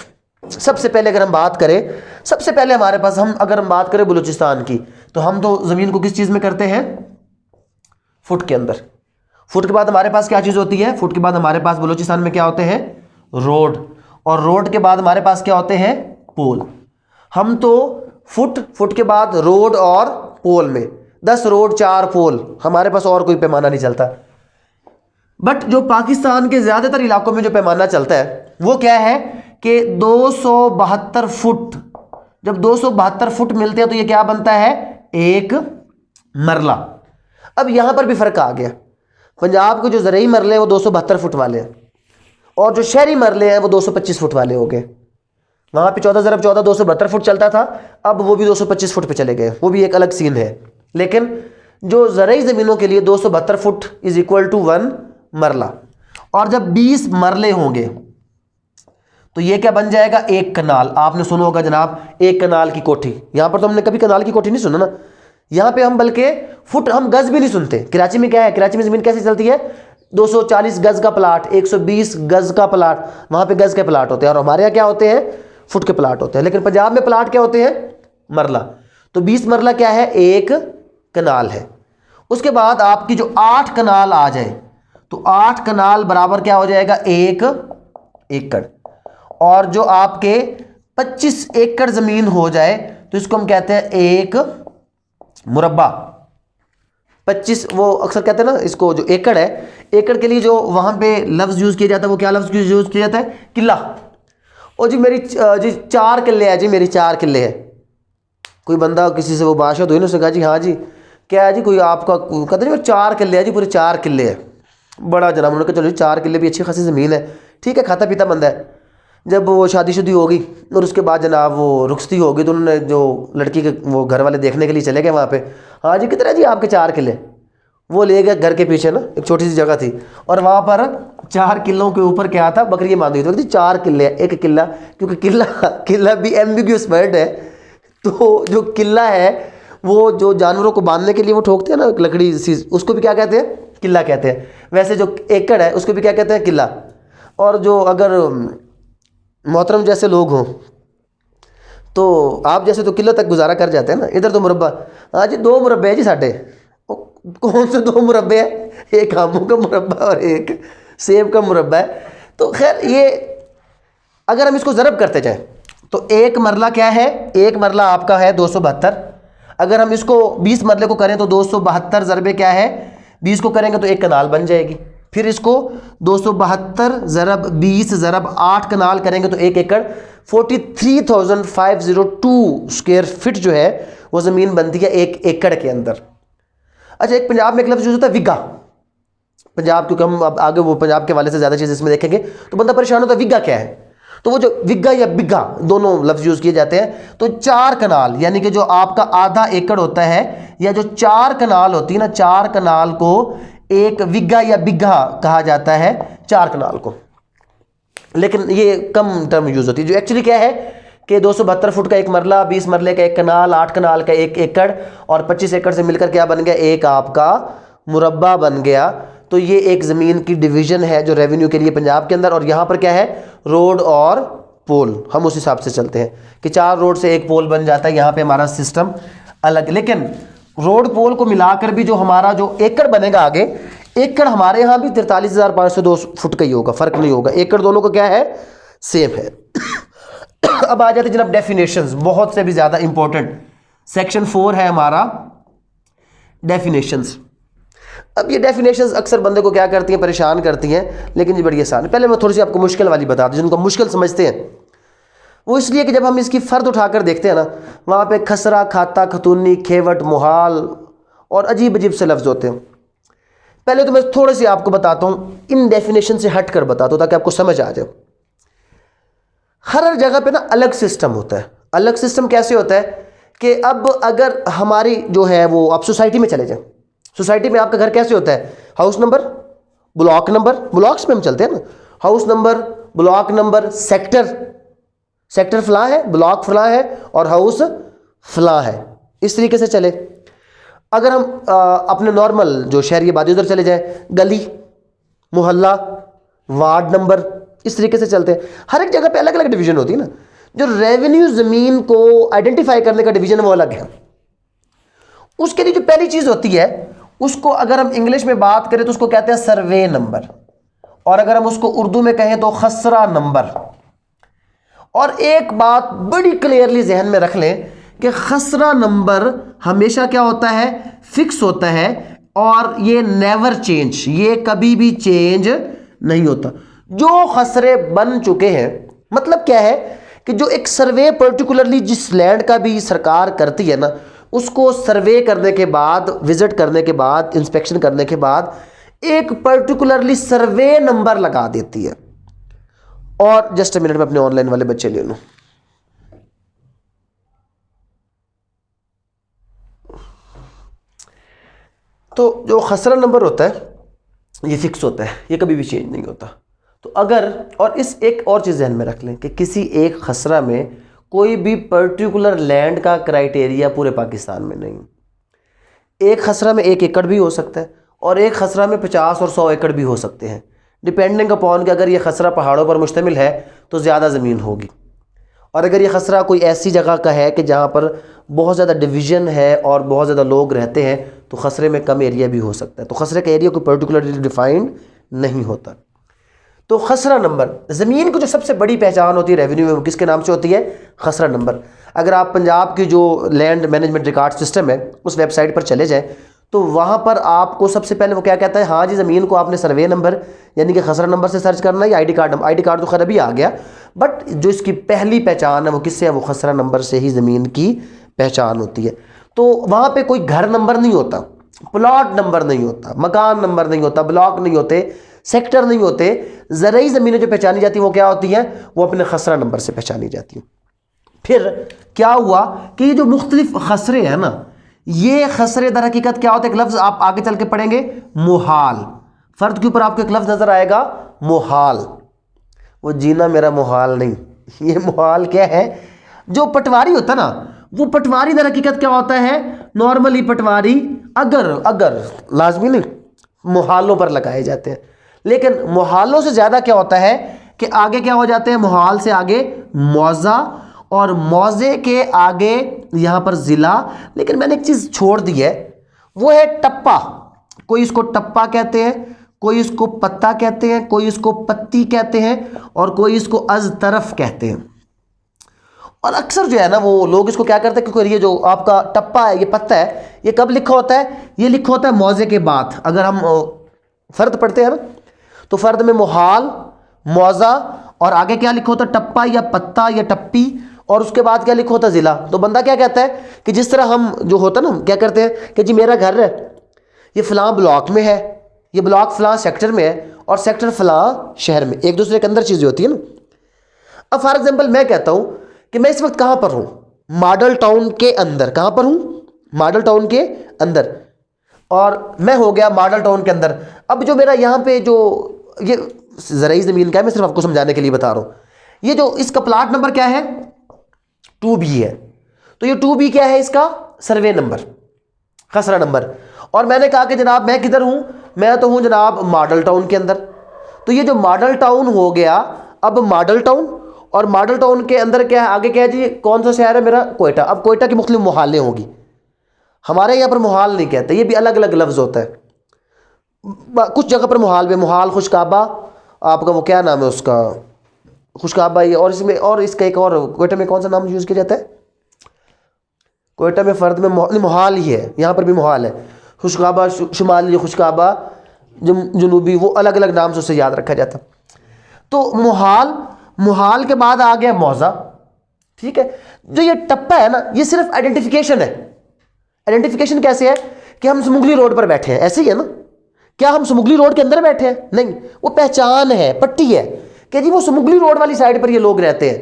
सबसे पहले अगर हम बात करें, सबसे पहले हमारे पास अगर हम बात करें बलूचिस्तान की, तो हम तो ज़मीन को किस चीज़ में करते हैं, फुट के अंदर। फुट के बाद हमारे पास क्या चीज़ होती है, फुट के बाद हमारे पास बलूचिस्तान में क्या होते हैं, रोड, और रोड के बाद हमारे पास क्या होते हैं, पोल। हम तो फुट के बाद रोड और पोल में 10 रोड 4 पोल, हमारे पास और कोई पैमाना नहीं चलता। बट जो पाकिस्तान के ज़्यादातर इलाकों में जो पैमाना चलता है वो क्या है कि 272 फुट। जब 272 फुट मिलते हैं तो ये क्या बनता है, एक मरला। अब यहाँ पर भी फ़र्क आ गया, पंजाब के जो ज़रई मरले हैं वो 272 फुट वाले हैं, और जो शहरी मरले हैं वो 225 फुट वाले हो गए। वहाँ पे 14 ज़रब 14 272 फुट चलता था, अब वो भी 225 फुट पे चले गए, वो भी एक अलग सीन है। लेकिन जो ज़रई ज़मीनों के लिए 272 फुट इज़ इक्वल टू 1 मरला, और जब 20 मरले होंगे तो ये क्या बन जाएगा, एक कनाल। आपने सुना होगा जनाब, एक कनाल की कोठी, यहाँ पर तो हमने कभी कनाल की कोठी नहीं सुना ना, यहाँ पे हम बल्कि फुट, हम गज भी नहीं सुनते। कराची में क्या है, कराची में ज़मीन कैसे चलती है, 240 गज का प्लाट, 120 गज का प्लाट, वहाँ पे गज के प्लाट होते हैं, और हमारे यहाँ क्या होते हैं, फुट के प्लाट होते हैं। लेकिन पंजाब में प्लाट क्या होते हैं, मरला। तो 20 मरला क्या है, एक कनाल है। उसके बाद आपकी जो 8 कनाल आ जाए तो 8 कनाल बराबर क्या हो जाएगा, 1 एकड़। और जो आपके 25 एकड़ ज़मीन हो जाए तो इसको हम कहते हैं एक मुरब्बा। 25, वो अक्सर कहते हैं ना इसको, जो एकड़ है, एकड़ के लिए जो वहाँ पे लफ्ज़ यूज़ किया जाता है वो क्या लफ्ज़ यूज़ किया जाता है, किला। और जी मेरी जी 4 किले है, जी मेरी 4 किले है। कोई बंदा किसी से वो बादशाह हुई ना, उसने कहा जी हाँ जी क्या है जी, कोई आपका, कहते जी मेरे 4 किले है जी, पूरे 4 किले है। बड़ा जनाब, उन्होंने कहा चलो 4 किले भी अच्छी खासी ज़मीन है, ठीक है, खाता पीता बंदा है। जब वो शादीशुदी होगी और उसके बाद जनाब वो रुखसती होगी तो उन्होंने जो लड़की के वो घर वाले देखने के लिए चले गए वहाँ पे, हाँ जी कितने जी आपके 4 किले। वो ले गए घर के पीछे ना एक छोटी सी जगह थी, और वहाँ पर 4 किलों के ऊपर क्या था, बकरी बांधी हुई थी। 4 किले, एक किला, क्योंकि किला भी एम्बिग्यूस वर्ड है। तो जो किला है वो जो जानवरों को बांधने के लिए वो ठोकते हैं ना लकड़ी सी, उसको भी क्या कहते हैं, किला कहते हैं। वैसे जो एकड़ है उसको भी क्या कहते हैं, किला। और जो अगर मोहतरम जैसे लोग हों तो आप जैसे तो किलो तक गुजारा कर जाते हैं ना, इधर तो मुरब्बा, हाँ जी 2 मुरब्बे है जी साढ़े। कौन से 2 मुरब्बे हैं? एक आमों का मुरब्बा और एक सेब का मुरब्बा है। तो खैर ये अगर हम इसको ज़रब करते जाएं तो एक मरला क्या है, एक मरला आपका है 272। अगर हम इसको 20 मरले को करें तो 272 ज़रबे क्या है 20 को करेंगे तो एक कनाल बन जाएगी। फिर इसको 272 ज़रब 20 ज़रब 8 कनाल करेंगे तो 1 एकड़ 43,502 स्क्वायर फिट जो है वो ज़मीन बनती है 1 एकड़ के अंदर। अच्छा, एक पंजाब में एक लफ्ज़ यूज़ होता है विगा। पंजाब, क्योंकि हम अब आगे वो पंजाब के वाले से ज़्यादा चीज़ इसमें देखेंगे तो बंदा परेशान होता है विगा क्या है। तो वो जो विगा या बिगा दोनों लफ्ज़ यूज़ किए जाते हैं। तो 4 कनाल यानी कि जो आपका आधा एकड़ होता है या जो 4 कनाल होती है ना, 4 कनाल को एक विगा या बिगा कहा जाता है, 4 कनाल को। लेकिन ये कम टर्म यूज़ होती है। जो एक्चुअली क्या है कि 272 फुट का एक मरला, 20 मरले का एक कनाल, 8 कनाल का 1 एकड़ और 25 एकड़ से मिलकर क्या बन गया, एक आपका मुरब्बा बन गया। तो ये एक ज़मीन की डिवीज़न है जो रेवेन्यू के लिए पंजाब के अंदर। और यहाँ पर क्या है, रोड और पोल, हम उस हिसाब से चलते हैं कि 4 रोड से 1 पोल बन जाता है। यहाँ पे हमारा सिस्टम अलग। लेकिन रोड पोल को मिलाकर भी जो हमारा जो एकड़ बनेगा आगे, एकड़ हमारे यहाँ भी 43,502 फुट का ही होगा, फ़र्क नहीं होगा। एकड़ दोनों का क्या है, सेम है। अब आ जाते जनाब डेफिनेशंस, बहुत से भी ज़्यादा इंपॉर्टेंट। सेक्शन 4 है हमारा डेफिनेशंस। अब ये डेफिनेशंस अक्सर बंदे को क्या करती हैं, परेशान करती हैं, लेकिन ये बड़ी आसान है। पहले मैं थोड़ी सी आपको मुश्किल वाली बता दूं, जिनको मुश्किल समझते हैं वो इसलिए कि जब हम इसकी फ़र्द उठाकर देखते हैं ना, वहाँ पे खसरा, खाता, खतूनी, खेवट, मुहाल और अजीब अजीब से लफ्ज़ होते हैं। पहले तो मैं थोड़ी सी आपको बताता हूँ, इन डेफिनेशन से हट कर बताता हूँ ताकि आपको समझ आ जाए। हर जगह पे ना अलग सिस्टम होता है। अलग सिस्टम कैसे होता है कि अब अगर हमारी जो है वो, आप सोसाइटी में चले जाएं, सोसाइटी में आपका घर कैसे होता है, house number, block number, blocks में हम चलते हैं ना, house number, block number, sector, sector फला है, ब्लॉक फला है और हाउस फला है, इस तरीके से चले। अगर हम अपने नॉर्मल जो शहरी आबादी उधर चले जाए, गली, मोहल्ला, वार्ड नंबर, इस तरीके से चलते हैं। हर एक जगह पे अलग अलग डिवीजन होती है ना। जो रेवेन्यू ज़मीन को आइडेंटिफाई करने का डिवीजन वो अलग है। उसके लिए जो पहली चीज़ होती है उसको अगर हम इंग्लिश में बात करें तो उसको कहते हैं सर्वे नंबर, और अगर हम उसको उर्दू में कहें तो खसरा नंबर। और एक बात बड़ी क्लियरली जहन में रख लें कि खसरा नंबर हमेशा क्या होता है, फिक्स होता है और ये नेवर चेंज, ये कभी भी चेंज नहीं होता। जो खसरे बन चुके हैं, मतलब क्या है कि जो एक सर्वे पर्टिकुलरली जिस लैंड का भी सरकार करती है ना, उसको सर्वे करने के बाद, विजिट करने के बाद, इंस्पेक्शन करने के बाद एक पर्टिकुलरली सर्वे नंबर लगा देती है। और जस्ट अ मिनट में अपने ऑनलाइन वाले बच्चे ले लूं। तो जो खसरा नंबर होता है ये फिक्स होता है, ये कभी भी चेंज नहीं होता। तो अगर, और इस एक और चीज़ ध्यान में रख लें कि किसी एक खसरा में कोई भी पर्टिकुलर लैंड का क्राइटेरिया पूरे पाकिस्तान में नहीं। एक खसरा में 1 एकड़ भी हो सकता है और एक खसरा में 50 और 100 एकड़ भी हो सकते हैं, डिपेंडिंग अपॉन कि अगर ये खसरा पहाड़ों पर मुश्तमिल है तो ज़्यादा ज़मीन होगी, और अगर ये खसरा कोई ऐसी जगह का है कि जहाँ पर बहुत ज़्यादा डिवीज़न है और बहुत ज़्यादा लोग रहते हैं तो खसरे में कम एरिया भी हो सकता है। तो खसरे का एरिया कोई पर्टिकुलरली डिफाइंड नहीं होता। तो खसरा नंबर, ज़मीन की जो सबसे बड़ी पहचान होती है रेवेन्यू में, वो किसके नाम से होती है, खसरा नंबर। अगर आप पंजाब की जो लैंड मैनेजमेंट रिकॉर्ड सिस्टम है उस वेबसाइट पर चले जाएं तो वहाँ पर आपको सबसे पहले वो क्या कहता है, हाँ जी ज़मीन को आपने सर्वे नंबर यानी कि खसरा नंबर से सर्च करना है, या आई डी कार्ड तो खैर अभी आ गया, बट जो इसकी पहली पहचान है वो किससे है, वो खसरा नंबर से ही ज़मीन की पहचान होती है। तो वहाँ पे कोई घर नंबर नहीं होता, प्लॉट नंबर नहीं होता, मकान नंबर नहीं होता, ब्लॉक नहीं होते, सेक्टर नहीं होते। ज़रूरी ज़मीनें जो पहचानी जाती हैं वो क्या होती हैं, वो अपने खसरा नंबर से पहचानी जाती हैं। फिर क्या हुआ कि ये जो मुख्तलिफ खसरे हैं ना, ये खसरे दर हकीकत क्या होता है, एक लफ्ज़ आप आगे चल के पढ़ेंगे, मुहाल। फ़र्द के ऊपर आपको एक लफ्ज़ नज़र आएगा, मुहाल। वो जीना मेरा मुहाल नहीं, ये मुहाल क्या है, जो पटवारी होता है ना, वो पटवारी दर हकीकत क्या होता है, नॉर्मली पटवारी अगर लाजमी नहीं मुहालों पर लगाए जाते हैं, लेकिन मुहालों से ज़्यादा क्या होता है कि आगे क्या हो जाते हैं, मुहाल से आगे मुआवजा और मौजे के आगे यहां पर जिला, लेकिन मैंने एक चीज छोड़ दी है, वो है टप्पा। कोई इसको टप्पा कहते हैं, कोई इसको पत्ता कहते हैं, कोई इसको पत्ती कहते हैं, और कोई इसको अज तरफ कहते हैं। और अक्सर जो है ना वो लोग इसको क्या करते हैं, क्योंकि ये जो आपका टप्पा है, ये पत्ता है, ये कब लिखा होता है, ये लिखा होता है मौजे के बाद। अगर हम फर्द पढ़ते हैं ना, तो फर्द में मुहाल, मौजा, और आगे क्या लिखा होता है, टप्पा या पत्ता या टप्पी, और उसके बाद क्या लिखा होता है, जिला। तो बंदा क्या कहता है कि जिस तरह हम जो होता है ना, हम क्या करते हैं कि जी मेरा घर है ये फलां ब्लॉक में है, ये ब्लॉक फलां सेक्टर में है, और सेक्टर फलां शहर में, एक दूसरे के अंदर चीज़ें होती है ना। अब फॉर एग्जांपल मैं कहता हूं कि मैं इस वक्त कहां पर हूं, मॉडल टाउन के अंदर। कहां पर हूं, मॉडल टाउन के अंदर, और मैं हो गया मॉडल टाउन के अंदर। अब जो मेरा यहां पे जो ये ज़राई ज़मीन का है, मैं सिर्फ आपको समझाने के लिए बता रहा हूं, ये जो इसका प्लाट नंबर क्या है, 2B है। तो ये 2B क्या है, इसका सर्वे नंबर, खसरा नंबर। और मैंने कहा कि जनाब मैं किधर हूं, मैं तो हूं जनाब मॉडल टाउन के अंदर। तो ये जो मॉडल टाउन हो गया, अब मॉडल टाउन, और मॉडल टाउन के अंदर क्या है, आगे क्या है जी, कौन सा शहर है मेरा, कोयटा। अब कोयटा की मुख्तलिफ मुहालें होंगी, हमारे यहाँ पर मुहाल नहीं कहते, ये भी अलग अलग लफ्ज़ होता है। कुछ जगह पर मुहाल में, मुहाल, खुशकाबा, आपका वो क्या नाम है उसका, खुशकाबा ये, और इसमें और इसका एक और कोयटा में कौन सा नाम यूज़ किया जाता है, कोयटा में फ़र्द में मुहाल ही है, यहाँ पर भी मुहाल है। खुशकाबा शुमाली, खुशकाबा जनूबी, वो अलग अलग नाम से उसे याद रखा जाता। तो मुहाल, मुहाल के बाद आ गया मौजा, ठीक है। जो ये टप्पा है ना, ये सिर्फ आइडेंटिफिकेशन है। आइडेंटिफिकेशन कैसे है कि हम सुमुगली रोड पर बैठे हैं, ऐसे ही है ना। क्या हम सुमुगली रोड के अंदर बैठे हैं, नहीं, वो पहचान है, पट्टी है कि जी वो सुमुगली रोड वाली साइड पर ये लोग रहते हैं।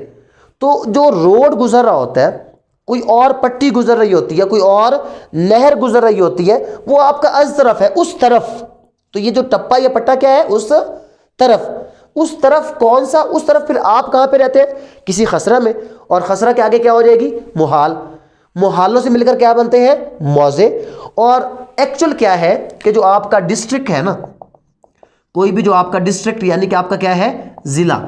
तो जो रोड गुजर रहा होता है, कोई और पट्टी गुजर रही होती है, कोई और नहर गुजर रही होती है, वो आपका अज तरफ है, उस तरफ। तो ये जो टप्पा या पट्टा क्या है, उस तरफ। उस तरफ कौन सा, उस तरफ फिर आप कहां पे रहते हैं, किसी खसरा में, और खसरा के आगे क्या हो जाएगी, मुहाल। मुहालों से मिलकर क्या बनते हैं, मौजे। और एक्चुअल क्या है कि जो आपका डिस्ट्रिक्ट है ना, कोई भी जो आपका डिस्ट्रिक्ट यानी कि आपका क्या है, जिला,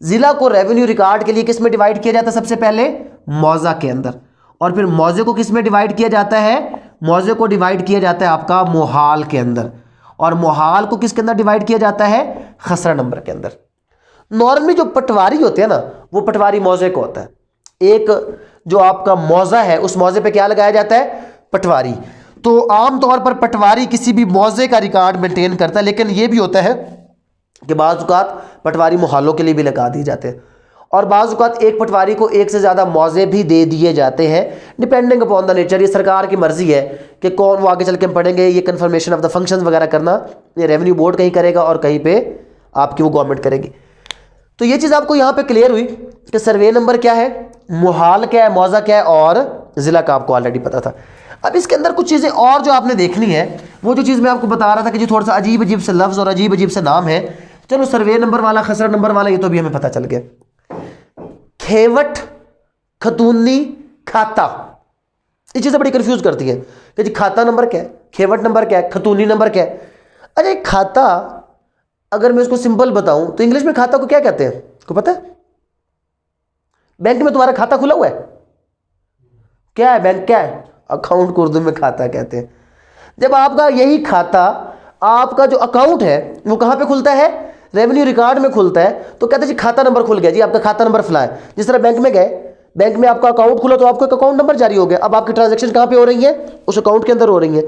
जिला को रेवेन्यू रिकॉर्ड के लिए किस में डिवाइड किया जाता है, सबसे पहले मौजा के अंदर। और फिर मौजे को किस में डिवाइड किया जाता है, मौजे को डिवाइड किया जाता है आपका मुहाल के अंदर, और मुहाल को किसके अंदर डिवाइड किया जाता है, खसरा नंबर के अंदर। नॉर्मली जो पटवारी होते हैं ना, वो पटवारी मौजे को होता है। एक जो आपका मौजा है, उस मौजे पे क्या लगाया जाता है, पटवारी। तो आमतौर पर पटवारी किसी भी मौजे का रिकॉर्ड मेंटेन करता है, लेकिन यह भी होता है कि बाज़ औक़ात पटवारी मुहालों के लिए भी लगा दिए जाते हैं, और बाज़ औक़ात एक पटवारी को एक से ज़्यादा मौजे भी दे दिए जाते हैं, डिपेंडिंग अपॉन द नेचर। ये सरकार की मर्जी है कि कौन, वो आगे चल के हम पढ़ेंगे, ये कन्फर्मेशन ऑफ द फंक्शंस वगैरह करना ये रेवेन्यू बोर्ड कहीं करेगा और कहीं पे आपकी वो गवर्नमेंट करेगी। तो ये चीज़ आपको यहाँ पे क्लियर हुई कि सर्वे नंबर क्या है, मुहाल क्या है, मौजा क्या है, और ज़िला का आपको ऑलरेडी पता था। अब इसके अंदर कुछ चीज़ें और जो आपने देखनी है, वो जो चीज़ मैं आपको बता रहा था कि जो थोड़ा सा अजीब अजीब से लफ्ज़ और अजीब अजीब से नाम है, चलो सर्वे नंबर वाला, खसरा नंबर वाला, ये तो भी हमें पता चल गया। खेवट, खतूनी, खाता, ये चीज़ें बड़ी कंफ्यूज करती हैं कि जी खाता नंबर क्या है, खेवट नंबर क्या है, खतूनी नंबर क्या है। अच्छा खाता, अगर मैं उसको सिंपल बताऊं तो इंग्लिश में खाता को क्या कहते हैं, को पता है? बैंक में तुम्हारा खाता खुला हुआ है, क्या है बैंक, क्या है, अकाउंट को उर्दू में खाता कहते हैं। जब आपका यही खाता, आपका जो अकाउंट है वो कहां पे खुलता है, रेवेन्यू रिकॉर्ड में खुलता है, तो कहते हैं जी खाता नंबर खुल गया, जी आपका खाता नंबर फला है। जिस तरह बैंक में गए, बैंक में आपका अकाउंट खुला तो आपको एक अकाउंट नंबर जारी हो गया, अब आपकी ट्रांजैक्शन कहां पे हो रही है, उस अकाउंट के अंदर हो रही है।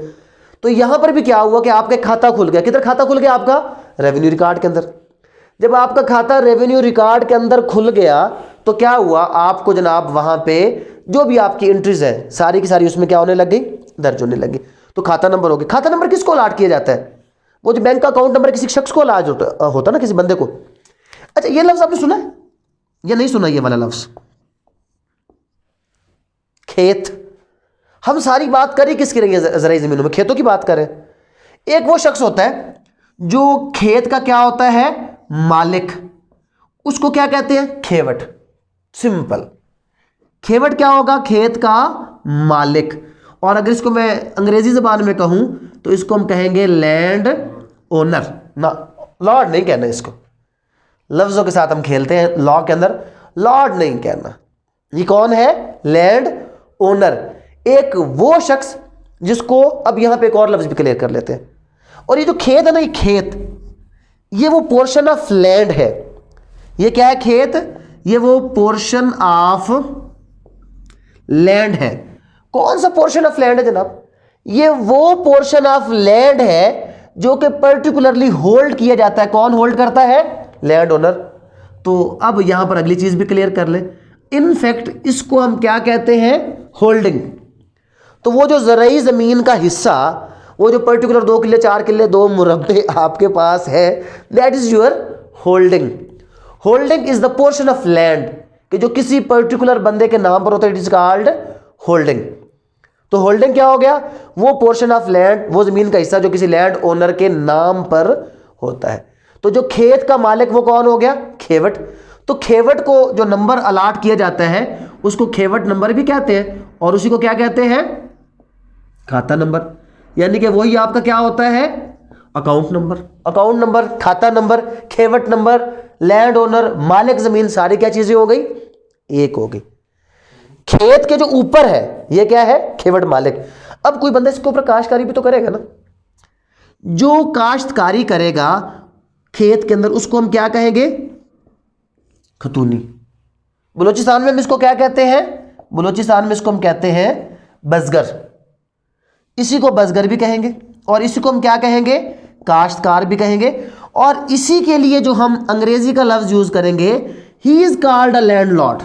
तो यहां पर भी क्या हुआ कि आपका खाता खुल गया, किधर खाता खुल गया, आपका रेवेन्यू रिकॉर्ड के अंदर। जब आपका खाता रेवेन्यू रिकॉर्ड के अंदर खुल गया तो क्या हुआ, आपको जनाब वहां पे जो भी आपकी एंट्रीज है सारी की सारी उसमें क्या होने लग गई, दर्ज होने लगी। तो खाता नंबर हो गया। खाता नंबर किसको अलॉट किया जाता है, वो जो बैंक का अकाउंट नंबर किसी शख्स को अलॉट होता ना, किसी बंदे को। अच्छा ये लफ्ज आपने सुना है या नहीं सुना, ये वाला लफ्ज खेत। हम सारी बात करें किसकी रही है, ज़राई ज़मीनों में खेतों की बात करें। एक वो शख्स होता है जो खेत का क्या होता है, मालिक, उसको क्या कहते हैं, खेवट। सिंपल, खेवट क्या होगा, खेत का मालिक। और अगर इसको मैं अंग्रेजी ज़बान में कहूं तो इसको हम कहेंगे लैंड ओनर ना, लॉर्ड नहीं कहना इसको। लफ्ज़ों के साथ हम खेलते हैं लॉ के अंदर, लॉर्ड नहीं कहना, ये कौन है? Land owner. एक वो शख्स जिसको, अब यहां पे एक और लफ्ज भी क्लियर कर लेते हैं। और ये जो खेत है ना, ये खेत, ये वो पोर्शन ऑफ लैंड है। ये क्या है? खेत। ये वो पोर्शन ऑफ लैंड है। कौन सा पोर्शन ऑफ लैंड है जनाब? ये वो पोर्शन ऑफ लैंड है जो कि पर्टिकुलरली होल्ड किया जाता है। कौन होल्ड करता है? Land owner. तो अब यहां पर अगली चीज भी क्लियर कर ले। इनफैक्ट इसको हम क्या कहते हैं? होल्डिंग। तो वो जो ज़राई ज़मीन का हिस्सा, वो जो पर्टिकुलर 2 किले 4 किले 2 मुरब्बे आपके पास है, that is your holding. Holding is the portion of land कि जो किसी पर्टिकुलर बंदे के नाम पर होता है, इट इज कॉल्ड होल्डिंग। तो होल्डिंग क्या हो गया? वो पोर्शन ऑफ लैंड, वो जमीन का हिस्सा जो किसी लैंड ओनर के नाम पर होता है। तो जो खेत का मालिक वो कौन हो गया? खेवट। तो खेवट को जो नंबर अलाट किया जाता है उसको खेवट नंबर भी कहते हैं, और उसी को क्या कहते हैं? खाता नंबर। यानी कि वही आपका क्या होता है? Account number. अकाउंट नंबर, खाता नंबर, खेवट नंबर, लैंड ओनर, मालिक जमीन, सारी क्या चीजें हो गई? एक हो गई। खेत के जो ऊपर है ये क्या है? खेवट मालिक। अब कोई बंदा इसके ऊपर काश्तकारी भी तो करेगा ना। जो काश्तकारी करेगा खेत के अंदर उसको हम क्या कहेंगे? खतूनी। बलूचिस्तान में हम इसको क्या कहते हैं? बलूचिस्तान में इसको हम कहते हैं बजगर। इसी को बजगर भी कहेंगे, और इसी को हम क्या कहेंगे? काश्तकार भी कहेंगे। और इसी के लिए जो हम अंग्रेजी का लफ्ज यूज करेंगे, he is called a landlord.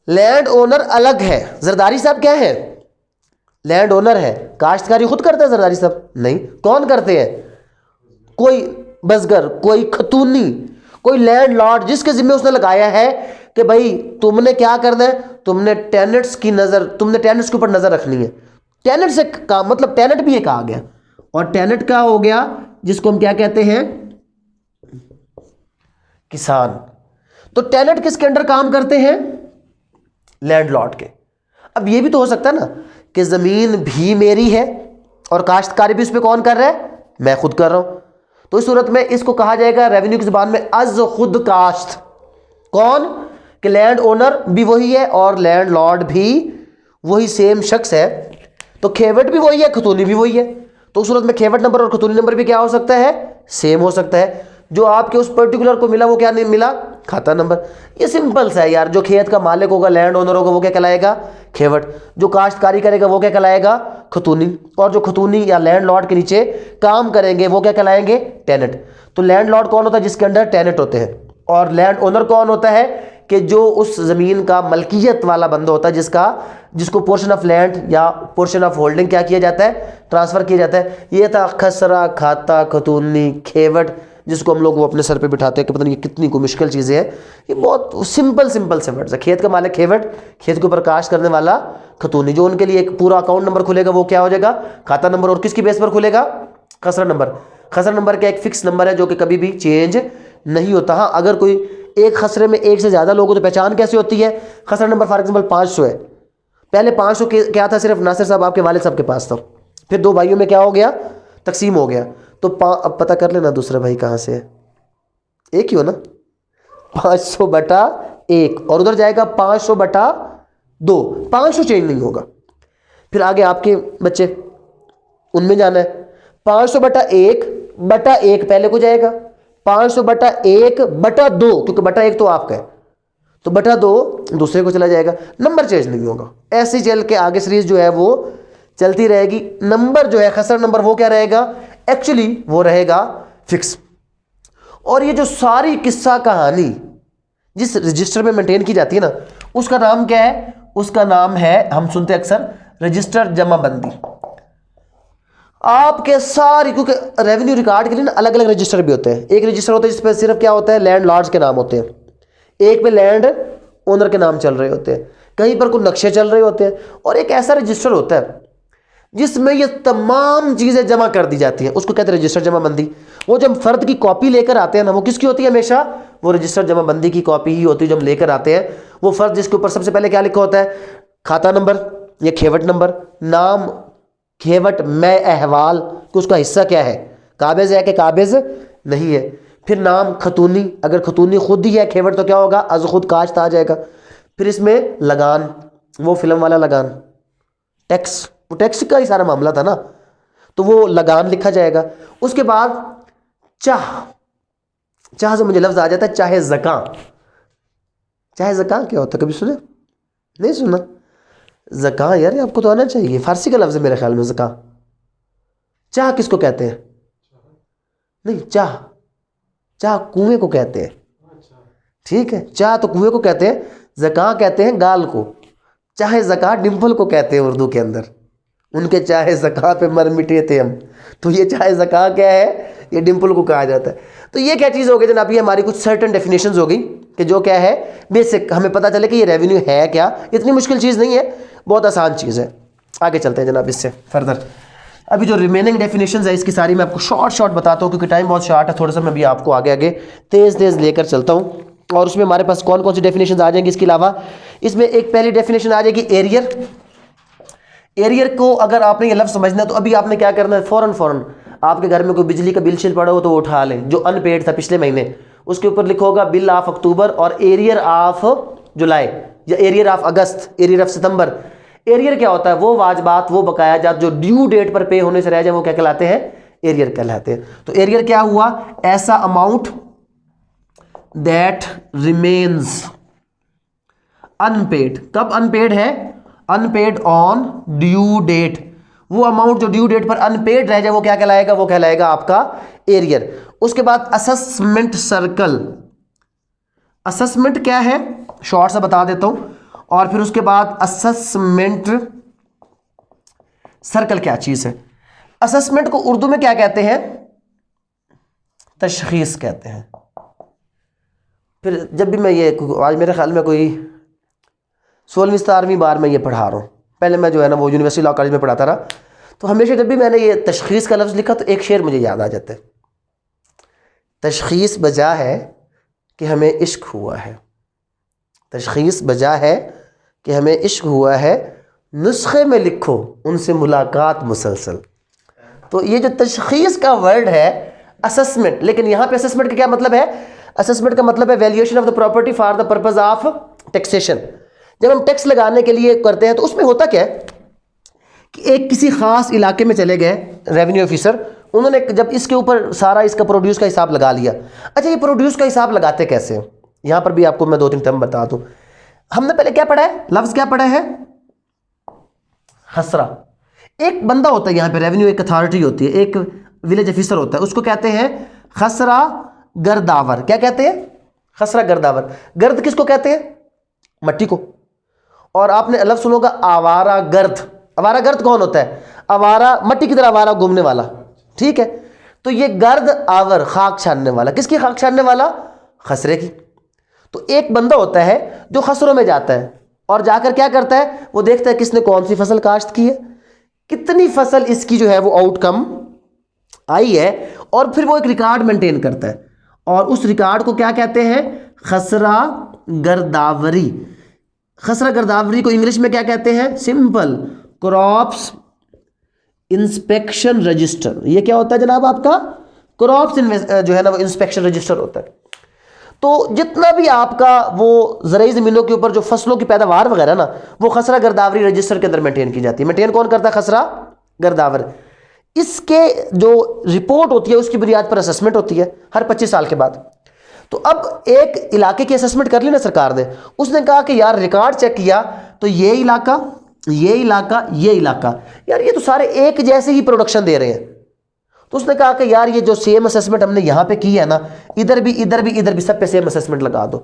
Land owner अलग है। जरदारी साहब क्या है? लैंड ओनर है। काश्तकारी खुद करते हैं जरदारी साहब? नहीं। कौन करते हैं? कोई बजगर, कोई खतूनी, कोई लैंडलॉर्ड जिसके जिम्मे उसने लगाया है कि भाई तुमने क्या करना है, तुमने टेनेंट्स की नजर, तुमने टेनेंट्स के ऊपर नजर रखनी है। टेनेंट से का मतलब टेनेंट भी एक आ गया, और टेनेंट का हो गया जिसको हम क्या कहते हैं? किसान। तो टेनेंट किसके अंडर काम करते हैं? लैंडलॉर्ड के। अब ये भी तो हो सकता है ना कि जमीन भी मेरी है और काश्तकारी भी उस पर कौन कर रहा है? मैं खुद कर रहा हूं। तो इस सूरत में इसको कहा जाएगा रेवेन्यू की जुबान में अज खुद काश्त। कौन? कि लैंड ओनर भी वही है और लैंड लॉर्ड भी वही सेम शख्स है। तो खेवट भी वही है, खतूनी भी वही है। तो उस सूरत में खेवट नंबर और खतूनी नंबर भी क्या हो सकता है? सेम हो सकता है। जो आपके उस पर्टिकुलर को मिला वो क्या नहीं मिला? खाता नंबर। ये सिंपल सा है यार। जो खेत का मालिक होगा, लैंड ओनर होगा, वो क्या कहलाएगा? खेवट। जो काश्तकारी करेगा वो क्या कहलाएगा? खतूनी। और जो खतूनी या लैंड लॉर्ड के नीचे काम करेंगे वो क्या कहलाएंगे? टेनेंट। तो लैंड लॉर्ड कौन होता है? जिसके अंडर टेनेंट होते हैं। और लैंड ओनर कौन होता है? कि जो उस जमीन का मलकियत वाला बंदा होता है, जिसको पोर्शन ऑफ लैंड या पोर्शन ऑफ होल्डिंग क्या किया जाता है? ट्रांसफर किया जाता है। ये था खसरा, खाता, खतूनी, खेवट, जिसको हम लोग वो अपने सर पे बिठाते हैं कि पता नहीं ये कितनी कोई मुश्किल चीज़ें हैं। ये बहुत सिंपल से वर्ड्स है। खेत का मालिक खेवट, खेत के ऊपर काश्त करने वाला खतूनी। जो उनके लिए एक पूरा अकाउंट नंबर खुलेगा वो क्या हो जाएगा? खाता नंबर। और किसकी बेस पर खुलेगा? खसरा नंबर। खसरा नंबर का एक फिक्स नंबर है जो कि कभी भी चेंज नहीं होता। हाँ, अगर कोई एक खसरे में एक से ज़्यादा लोगों तो पहचान कैसे होती है? खसरा नंबर फॉर एग्जाम्पल 500 है। पहले 500 क्या था? सिर्फ नासिर साहब आपके वालिद साहब के पास था। फिर 2 भाइयों में क्या हो गया? तकसीम हो गया। तो अब पता कर लेना दूसरा भाई कहाँ से है। एक ही हो ना? 500/1 और उधर जाएगा 500/2। 500 चेंज नहीं होगा। फिर आगे आपके बच्चे, उनमें जाना है 500/1/1 पहले को जाएगा, 500/1/2 क्योंकि बटा 1 तो आपका है, तो बटा 2 दूसरे को चला जाएगा। नंबर चेंज नहीं होगा। ऐसे ही चल के आगे सीरीज जो है वो चलती रहेगी। नंबर जो है खसरा नंबर वो क्या रहेगा? एक्चुअली वो रहेगा फिक्स। और ये जो सारी किस्सा कहानी जिस रजिस्टर में मेंटेन की जाती है ना, उसका नाम क्या है? उसका नाम है, हम सुनते अक्सर, रजिस्टर जमाबंदी। आपके सारी, क्योंकि रेवेन्यू रिकॉर्ड के लिए ना अलग अलग रजिस्टर भी होते हैं। एक रजिस्टर होता है जिसपे सिर्फ क्या होता है? लैंड लॉर्ड्स के नाम होते हैं। एक पे लैंड ओनर के नाम चल रहे होते हैं, कहीं पर कुछ नक्शे चल रहे होते हैं। और एक ऐसा रजिस्टर होता है जिसमें ये तमाम चीज़ें जमा कर दी जाती हैं, उसको कहते हैं रजिस्टर जमाबंदी। वो जब फर्द की कॉपी लेकर आते हैं ना, वो किसकी होती है? हमेशा वो रजिस्टर जमाबंदी की कॉपी ही होती है। जब लेकर आते हैं वो फर्द जिसके ऊपर सबसे पहले क्या लिखा होता है? खाता नंबर या खेवट नंबर, नाम, खेवट, मैं, अहवाल कि उसका हिस्सा क्या है, काबिज है कि काबिज नहीं है। फिर नाम खतूनी, अगर खतूनी खुद ही है खेवड़ तो क्या होगा, अज खुद काश्त आ जाएगा। फिर इसमें लगान, वो फिल्म वाला लगान, टैक्स, वो टैक्स का ही सारा मामला था ना, तो वो लगान लिखा जाएगा। उसके बाद चाह, चाह से मुझे लफ्ज़ आ जाता है चाहे ज़का। चाहे ज़का क्या होता है, कभी सुने? नहीं सुना? ज़का यार आपको तो आना चाहिए, फारसी का लफ्ज़ है मेरे ख्याल में ज़का। चाह किसको कहते हैं? नहीं, चाह, चाह कुएं को कहते हैं, ठीक है, चाह तो कुएं को कहते हैं, ज़का कहते हैं गाल को, चाहे ज़का डिम्पल को कहते हैं उर्दू के अंदर। उनके चाहे ज़का पे मर मिटे थे हम, तो ये चाहे ज़का क्या है, ये डिम्पल को कहा जाता है। तो ये क्या चीज़ हो गई जनाब, ये हमारी कुछ सर्टन डेफिनेशंस हो गई कि जो क्या है बेसिक, हमें पता चले कि ये रेवेन्यू है क्या। इतनी मुश्किल चीज़ नहीं है, बहुत आसान चीज़ है। आगे चलते हैं जनाब इससे फर्दर। अभी जो रिमेनिंग डेफिनेशंस है इसकी सारी मैं आपको शॉर्ट बताता हूँ, क्योंकि टाइम बहुत शॉर्ट है, थोड़ा सा मैं भी आपको आगे आगे तेज़ लेकर चलता हूँ। और उसमें हमारे पास कौन कौन सी डेफिनेशंस आ जाएंगी इसके अलावा, इसमें एक पहली डेफिनेशन आ जाएगी एरियर। एरियर को अगर आपने ये लफ्ज़ समझना है तो अभी आपने क्या करना है, फ़ौरन आपके घर में कोई बिजली का बिल शिल पड़ा हो तो वो उठा लें, जो अनपेड था पिछले महीने, उसके ऊपर लिखा होगा बिल ऑफ अक्टूबर और एरियर ऑफ जुलाई या arrear of August, arrear of September. Arrear क्या होता है, वो वाजबात, वो बकाया जात जो ड्यू डेट पर पे होने से रह जाए, वो क्या कहलाते हैं, एरियर कहलाते हैं। तो एरियर क्या हुआ, ऐसा अमाउंट दैट रिमेन्स अनपेड। कब अनपेड है, अनपेड ऑन ड्यू डेट, वो अमाउंट जो ड्यू डेट पर अनपेड रह जाए वो क्या कहलाएगा, वो कहलाएगा आपका एरियर। उसके बाद असेसमेंट सर्कल, असेसमेंट क्या है शॉर्ट सा बता देता हूं, और फिर उसके बाद असेसमेंट सर्कल क्या चीज है। असेसमेंट को उर्दू में क्या कहते हैं, तशखीस कहते हैं। फिर जब भी मैं ये, आज मेरे ख्याल में कोई 16वीं 17वीं बार मैं ये पढ़ा रहा हूँ, पहले मैं जो है ना वो यूनिवर्सिटी लॉ कॉलेज में पढ़ाता रहा, तो हमेशा जब भी मैंने ये तशखीस का लफ्ज़ लिखा तो एक शेर मुझे याद आ जाता है, तशखीस बजा है कि हमें इश्क हुआ है, तशखीस बजा है कि हमें इश्क हुआ है, नुस्खे में लिखो उनसे मुलाकात मुसलसल। तो ये जो तशखीस का वर्ड है असेसमेंट, लेकिन यहाँ पे असेसमेंट का क्या मतलब है, असेसमेंट का मतलब है valuation of the property for the purpose of taxation. जब हम टैक्स लगाने के लिए करते हैं तो उसमें होता क्या है कि एक किसी खास इलाके में चले गए रेवेन्यू ऑफिसर, उन्होंने जब इसके ऊपर सारा इसका प्रोड्यूस का हिसाब लगा लिया। अच्छा, ये प्रोड्यूस का हिसाब लगाते कैसे, यहाँ पर भी आपको मैं 2-3 टर्म बता दूँ। हमने पहले क्या पढ़ा है, लफ्ज़ क्या पढ़ा है, खसरा। एक बंदा होता है यहाँ पे, रेवेन्यू एक अथॉरिटी होती है, एक विलेज ऑफिसर होता है, उसको कहते हैं खसरा गर्दावर। क्या कहते हैं, खसरा गर्दावर। गर्द किसको कहते हैं, मट्टी को। और आपने लफ्ज़ सुनोगा आवारा गर्द। आवारा गर्द कौन होता है, आवारा मट्टी की तरह आवारा घूमने वाला, ठीक है। तो ये गर्द आवर, खाक छानने वाला, किसकी खाक छानने वाला, खसरे की। तो एक बंदा होता है जो खसरों में जाता है और जाकर क्या करता है, वो देखता है किसने कौन सी फसल काश्त की है, कितनी फसल इसकी जो है वो आउटकम आई है, और फिर वो एक रिकॉर्ड मेंटेन करता है, और उस रिकॉर्ड को क्या कहते हैं, खसरा गर्दावरी। खसरा गर्दावरी को इंग्लिश में क्या कहते हैं, सिंपल क्रॉप्स इंस्पेक्शन रजिस्टर। ये क्या होता है जनाब, आपका क्रॉप्स जो है ना वो इंस्पेक्शन रजिस्टर होता है। तो जितना भी आपका वो ज़राई ज़मीनों के ऊपर जो फसलों की पैदावार वगैरह ना, वो खसरा गर्दावरी रजिस्टर के अंदर मेंटेन की जाती है। मेंटेन कौन करता है, खसरा गर्दावर। इसके जो रिपोर्ट होती है उसकी बुनियाद पर असेसमेंट होती है हर 25 साल के बाद। तो अब एक इलाके की असेसमेंट कर ली ना सरकार ने, उसने कहा कि यार रिकॉर्ड चेक किया तो ये इलाका, ये इलाका, ये इलाका, यार ये तो सारे एक जैसे ही प्रोडक्शन दे रहे हैं। तो उसने कहा कि यार ये जो सेम असेसमेंट हमने यहाँ पे की है ना, इधर भी इधर भी इधर भी सब पे सेम असेसमेंट लगा दो।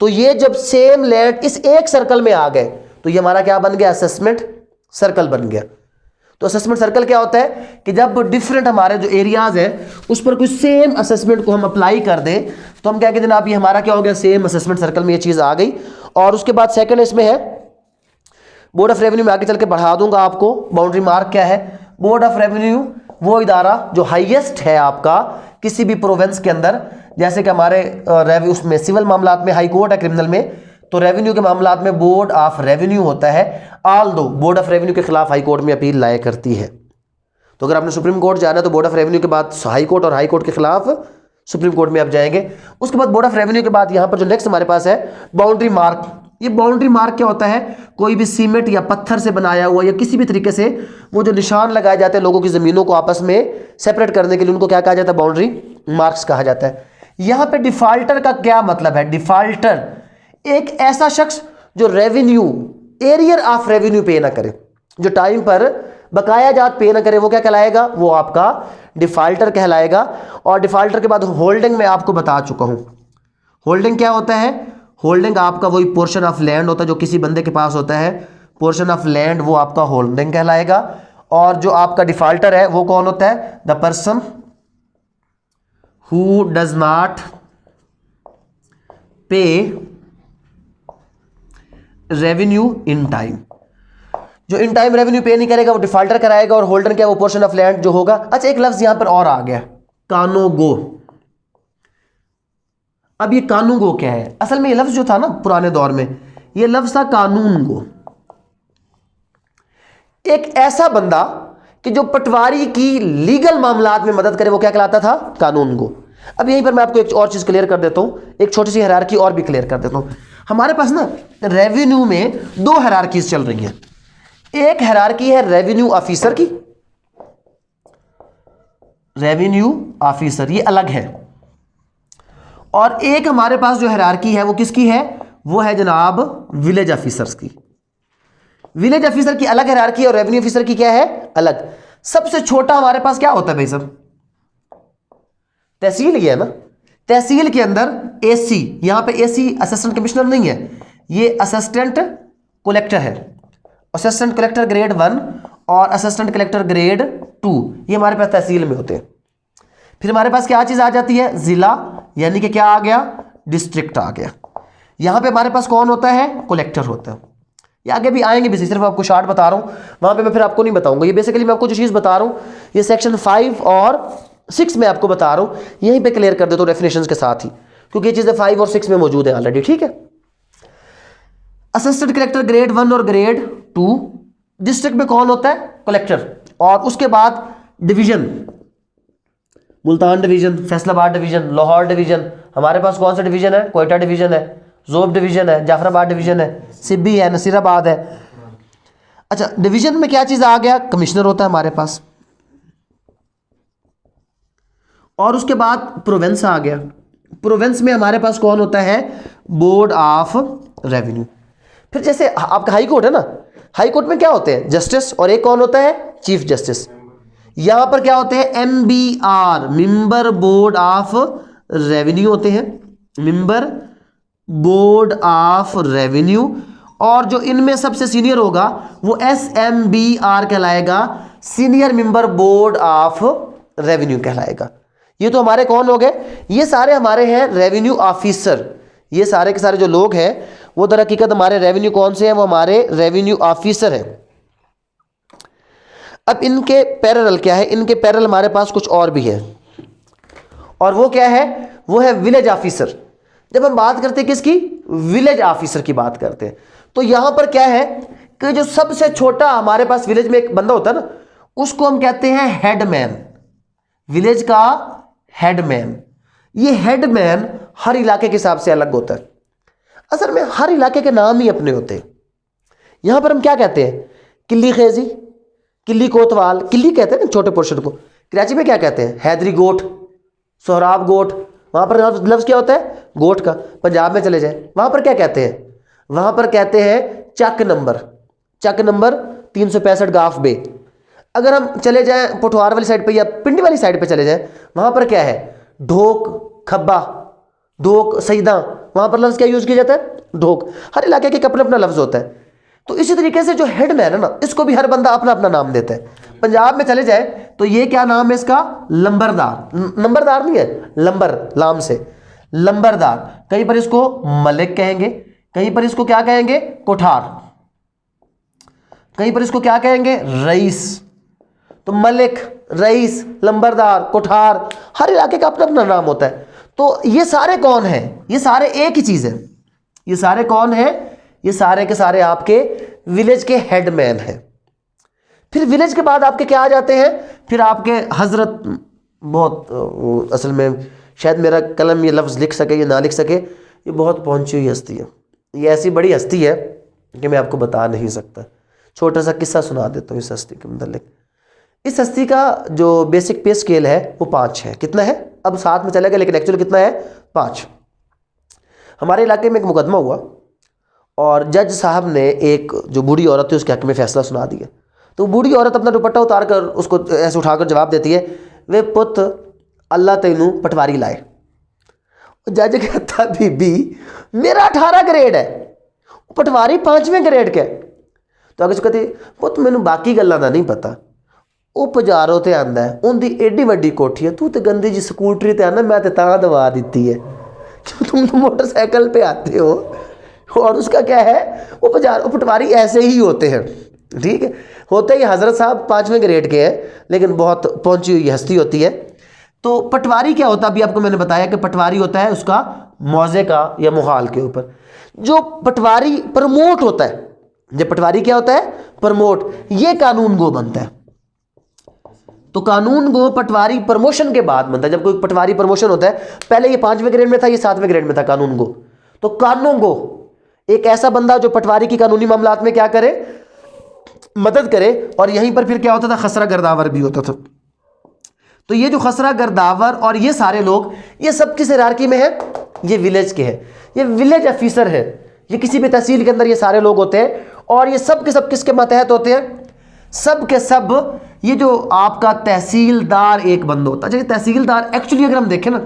तो ये जब सेम लैंड इस एक सर्कल में आ गए तो ये हमारा क्या बन गया, असेसमेंट सर्कल बन गया। तो असेसमेंट सर्कल क्या होता है कि जब डिफरेंट हमारे जो एरियाज है उस पर कोई सेम असेसमेंट को हम अप्लाई कर दें तो हम क्या कहते हैं जनाब, ये हमारा क्या हो गया, सेम असेसमेंट सर्कल में ये चीज़ आ गई। और उसके बाद सेकंड इसमें है बोर्ड ऑफ रेवेन्यू में आगे चल के बढ़ा दूंगा आपको बाउंड्री मार्क क्या है। बोर्ड ऑफ रेवेन्यू वो इदारा जो हाईएस्ट है आपका किसी भी प्रोविंस के अंदर, जैसे कि हमारे उसमें सिविल मामलात में हाई कोर्ट है, क्रिमिनल में तो रेवेन्यू के मामलात में बोर्ड ऑफ रेवेन्यू होता है। ऑल दो बोर्ड ऑफ रेवेन्यू के खिलाफ हाई कोर्ट में अपील लाया करती है। तो अगर आपने सुप्रीम कोर्ट जाना है तो बोर्ड ऑफ रेवेन्यू के बाद हाई कोर्ट, और हाई कोर्ट के खिलाफ सुप्रीम कोर्ट में आप जाएंगे। उसके बाद बोर्ड ऑफ रेवेन्यू के बाद यहाँ पर जो नेक्स्ट हमारे पास है बाउंड्री मार्क। ये बाउंड्री मार्क क्या होता है? कोई भी सीमेंट या पत्थर से बनाया हुआ या किसी भी तरीके से वो जो निशान लगाए जाते हैं लोगों की ज़मीनों को आपस में सेपरेट करने के लिए, उनको क्या कहा जाता है? बाउंड्री मार्क्स कहा जाता है। यहाँ पे डिफाल्टर का क्या मतलब है? डिफाल्टर एक ऐसा शख्स जो रेवेन्यू, एरियर ऑफ रेवेन्यू पे ना करे, जो टाइम पर बकाया जात पे ना करे, वो क्या कहलाएगा? वो आपका डिफाल्टर कहलाएगा। और डिफाल्टर के बाद होल्डिंग मैं आपको बता चुका हूं। होल्डिंग क्या होता है? होल्डिंग आपका वही पोर्शन ऑफ लैंड होता है जो किसी बंदे के पास होता है, पोर्शन ऑफ लैंड, वो आपका होल्डिंग कहलाएगा। और जो आपका डिफाल्टर है वो कौन होता है? The person who does not पे रेवेन्यू इन टाइम। जो इन टाइम रेवेन्यू पे नहीं करेगा वो डिफाल्टर कराएगा। और होल्डर क्या? वो पोर्शन ऑफ लैंड जो होगा। अच्छा, एक लफ्ज यहां पर और आ गया, कानूगो। अब ये कानूगो क्या है? असल में ये लफ्ज जो था ना पुराने दौर में, ये लफ्ज था कानून गो। एक ऐसा बंदा कि जो पटवारी की लीगल मामलात में मदद करे, वो क्या कहलाता था? कानून गो। अब यहीं पर मैं आपको एक और चीज क्लियर कर देता हूं, एक छोटी सी हायरार्की और भी क्लियर कर देता हूं। हमारे पास ना रेवेन्यू में दो हायरार्कीज चल रही हैं। एक हायरार्की है रेवेन्यू ऑफिसर की, रेवेन्यू ऑफिसर ये अलग है। और एक हमारे पास जो हायरार्की है वो किसकी है? वो है जनाब विलेज ऑफिसर्स की। विलेज ऑफिसर की अलग हायरार्की और रेवेन्यू ऑफिसर की क्या है? अलग। सबसे छोटा हमारे पास क्या होता है भाई साहब? तहसील ही है ना। तहसील के अंदर एसी, यहां पे एसी असिस्टेंट कमिश्नर नहीं है, ये असिस्टेंट कलेक्टर है। असिस्टेंट कलेक्टर ग्रेड 1 और असिस्टेंट कलेक्टर ग्रेड 2, ये हमारे पास तहसील में होते हैं। फिर हमारे पास क्या चीज आ जाती है? जिला, यानी कि क्या आ गया? डिस्ट्रिक्ट आ गया। यहां पे हमारे पास कौन होता है? कलेक्टर होता है। ये आगे भी आएंगे, भी सिर्फ आपको शॉर्ट बता रहा हूं, वहां पे मैं फिर आपको नहीं बताऊंगा। ये बेसिकली मैं आपको जो चीज बता रहा हूं, ये सेक्शन 5 और 6 में आपको बता रहा हूं, यहीं पे क्लियर कर देता हूं डेफिनेशंस के साथ ही, क्योंकि ये चीजें 5 और 6 में मौजूद है ऑलरेडी। ठीक है। असिस्टेंट कलेक्टर ग्रेड 1 और ग्रेड 2, डिस्ट्रिक्ट में कौन होता है? कलेक्टर। और उसके बाद division, Multan division, Faisalabad division, Lahore division. हमारे पास कौन सा डिवीजन है? कोयटा डिवीजन है, जोब डिवीजन है, जाफराबाद डिवीजन है, सिब्बी है, नसीराबाद है। अच्छा, डिवीजन में क्या चीज आ गया? कमिश्नर होता है हमारे पास। और उसके बाद प्रोविंस आ गया। प्रोविंस में हमारे पास कौन होता है? Board of revenue. फिर जैसे आपका हाई कोर्ट है ना, हाई कोर्ट में क्या होते हैं? जस्टिस, और एक कौन होता है? Chief justice. यहां पर क्या होते हैं? MBR, member board of revenue होते हैं, मेंबर बोर्ड ऑफ रेवेन्यू। और जो इनमें सबसे सीनियर होगा वो SMBR कहलाएगा, senior member board of revenue कहलाएगा। ये तो हमारे कौन हो गए? ये सारे हमारे हैं रेवेन्यू ऑफिसर। ये सारे के सारे जो लोग हैं वो दर हकीकत हमारे रेवेन्यू कौन से हैं? वो हमारे रेवेन्यू ऑफिसर हैं। अब इनके पैरेलल क्या है? इनके पैरेलल हमारे पास कुछ और भी है, और वो क्या है? वो है विलेज ऑफिसर। जब हम बात करते हैं किसकी? विलेज ऑफिसर की बात करते हैं, तो यहां पर क्या है कि जो सबसे छोटा हमारे पास विलेज में एक बंदा होता है ना, उसको हम कहते हैं हेडमैन। विलेज का हेडमैन। ये हेडमैन हर इलाके के हिसाब से अलग होता है। असल में हर इलाके के नाम ही अपने होते हैं। यहां पर हम क्या कहते हैं? किली खेजी, किली कोतवाल, किली कहते हैं ना छोटे पोर्शन को। कराची में क्या कहते हैं? हैदरी गोट, सोहराब गोट। वहां पर लफ्ज क्या होता है? गोट का। पंजाब में चले जाए, वहां पर क्या कहते हैं? वहां पर कहते हैं चक नंबर। चक नंबर 365 गाफ बे। अगर हम चले जाएं पोठवार वाली साइड पे या पिंडी वाली साइड पे चले जाएं, वहां पर क्या है? ढोक, खब्बा, ढोक, सईदा। वहां पर लफ्ज क्या यूज किया जाता है? ढोक। हर इलाके के अपना अपना लफ्ज होता है। तो इसी तरीके से जो हेडमैन है ना, इसको भी हर बंदा अपना अपना नाम देता है। पंजाब में चले जाए तो ये क्या नाम है इसका? लंबरदार। नंबरदार नहीं है, लंबर, लाम से लंबरदार। कहीं पर इसको मलिक कहेंगे, कहीं पर इसको क्या कहेंगे? कोठार। कहीं पर इसको क्या कहेंगे? रईस। तो मलिक, रईस, लंबरदार, कोठार, हर इलाके का अपना अपना नाम होता है। तो ये सारे कौन हैं? ये सारे एक ही चीज है। ये सारे कौन हैं? ये सारे के सारे आपके विलेज के हेडमैन हैं। फिर विलेज के बाद आपके क्या आ जाते हैं? फिर आपके हजरत, बहुत असल में शायद मेरा कलम ये लफ्ज़ लिख सके या ना लिख सके, ये बहुत पहुंची हुई हस्ती है, ये ऐसी बड़ी हस्ती है कि मैं आपको बता नहीं सकता। छोटा सा किस्सा सुना देता हूँ इस हस्ती के मतलब। इस हस्ती का जो बेसिक पे स्केल है वो 5 है। कितना है अब साथ में चलेगा, लेकिन एक्चुअली कितना है 5। हमारे इलाके में एक मुकदमा हुआ और जज साहब ने एक जो बूढ़ी औरत थी उसके हक में फैसला सुना दिया। तो बूढ़ी औरत अपना दुपट्टा उतार कर उसको ऐसे उठाकर जवाब देती है, वे पुत अल्लाह तेनू पटवारी लाए। जज कहता बीबी मेरा 18 ग्रेड है, पटवारी 5वें ग्रेड के। तो अगर कहती पुत मैनू बाकी गल्लां दा नहीं पता, वो पजारों ते आंदा है, उनकी एडी वड्डी कोठी है, तू तो गंदी जी स्कूटरी ते आना, मैं तो तां दवा दी है, क्यों तुम तो मोटरसाइकिल पे आते हो। और उसका क्या है, वो पटवारी ऐसे ही होते हैं, ठीक है। होते ही हज़रत साहब 5वें ग्रेड के हैं, लेकिन बहुत पहुंची हुई हस्ती होती है। तो पटवारी क्या होता है, अभी आपको मैंने बताया कि पटवारी होता है उसका मौजे का या मोहाल के ऊपर। जो पटवारी प्रमोट होता है, जब पटवारी क्या होता है प्रमोट, ये कानून गो बनता है। तो कानून गो पटवारी प्रमोशन के बाद बनता है। जब कोई पटवारी प्रमोशन होता है, पहले ये 5वें ग्रेड में था, ये 7वें ग्रेड में था कानून गो। तो कानून गो एक ऐसा बंदा जो पटवारी की कानूनी मामलात में क्या करे, मदद करे। और यहीं पर फिर क्या होता था, खसरा गर्दावर भी होता था। तो ये जो खसरा गर्दावर और ये सारे लोग, ये सब किस हिरार्की में है, ये विलेज के हैं, ये विलेज ऑफिसर है, ये किसी भी तहसील के अंदर ये सारे लोग होते हैं। और ये सब के सब किसके मातहत होते हैं, सब के सब ये जो आपका तहसीलदार एक बंदा होता है। तहसीलदार एक्चुअली अगर हम देखें ना,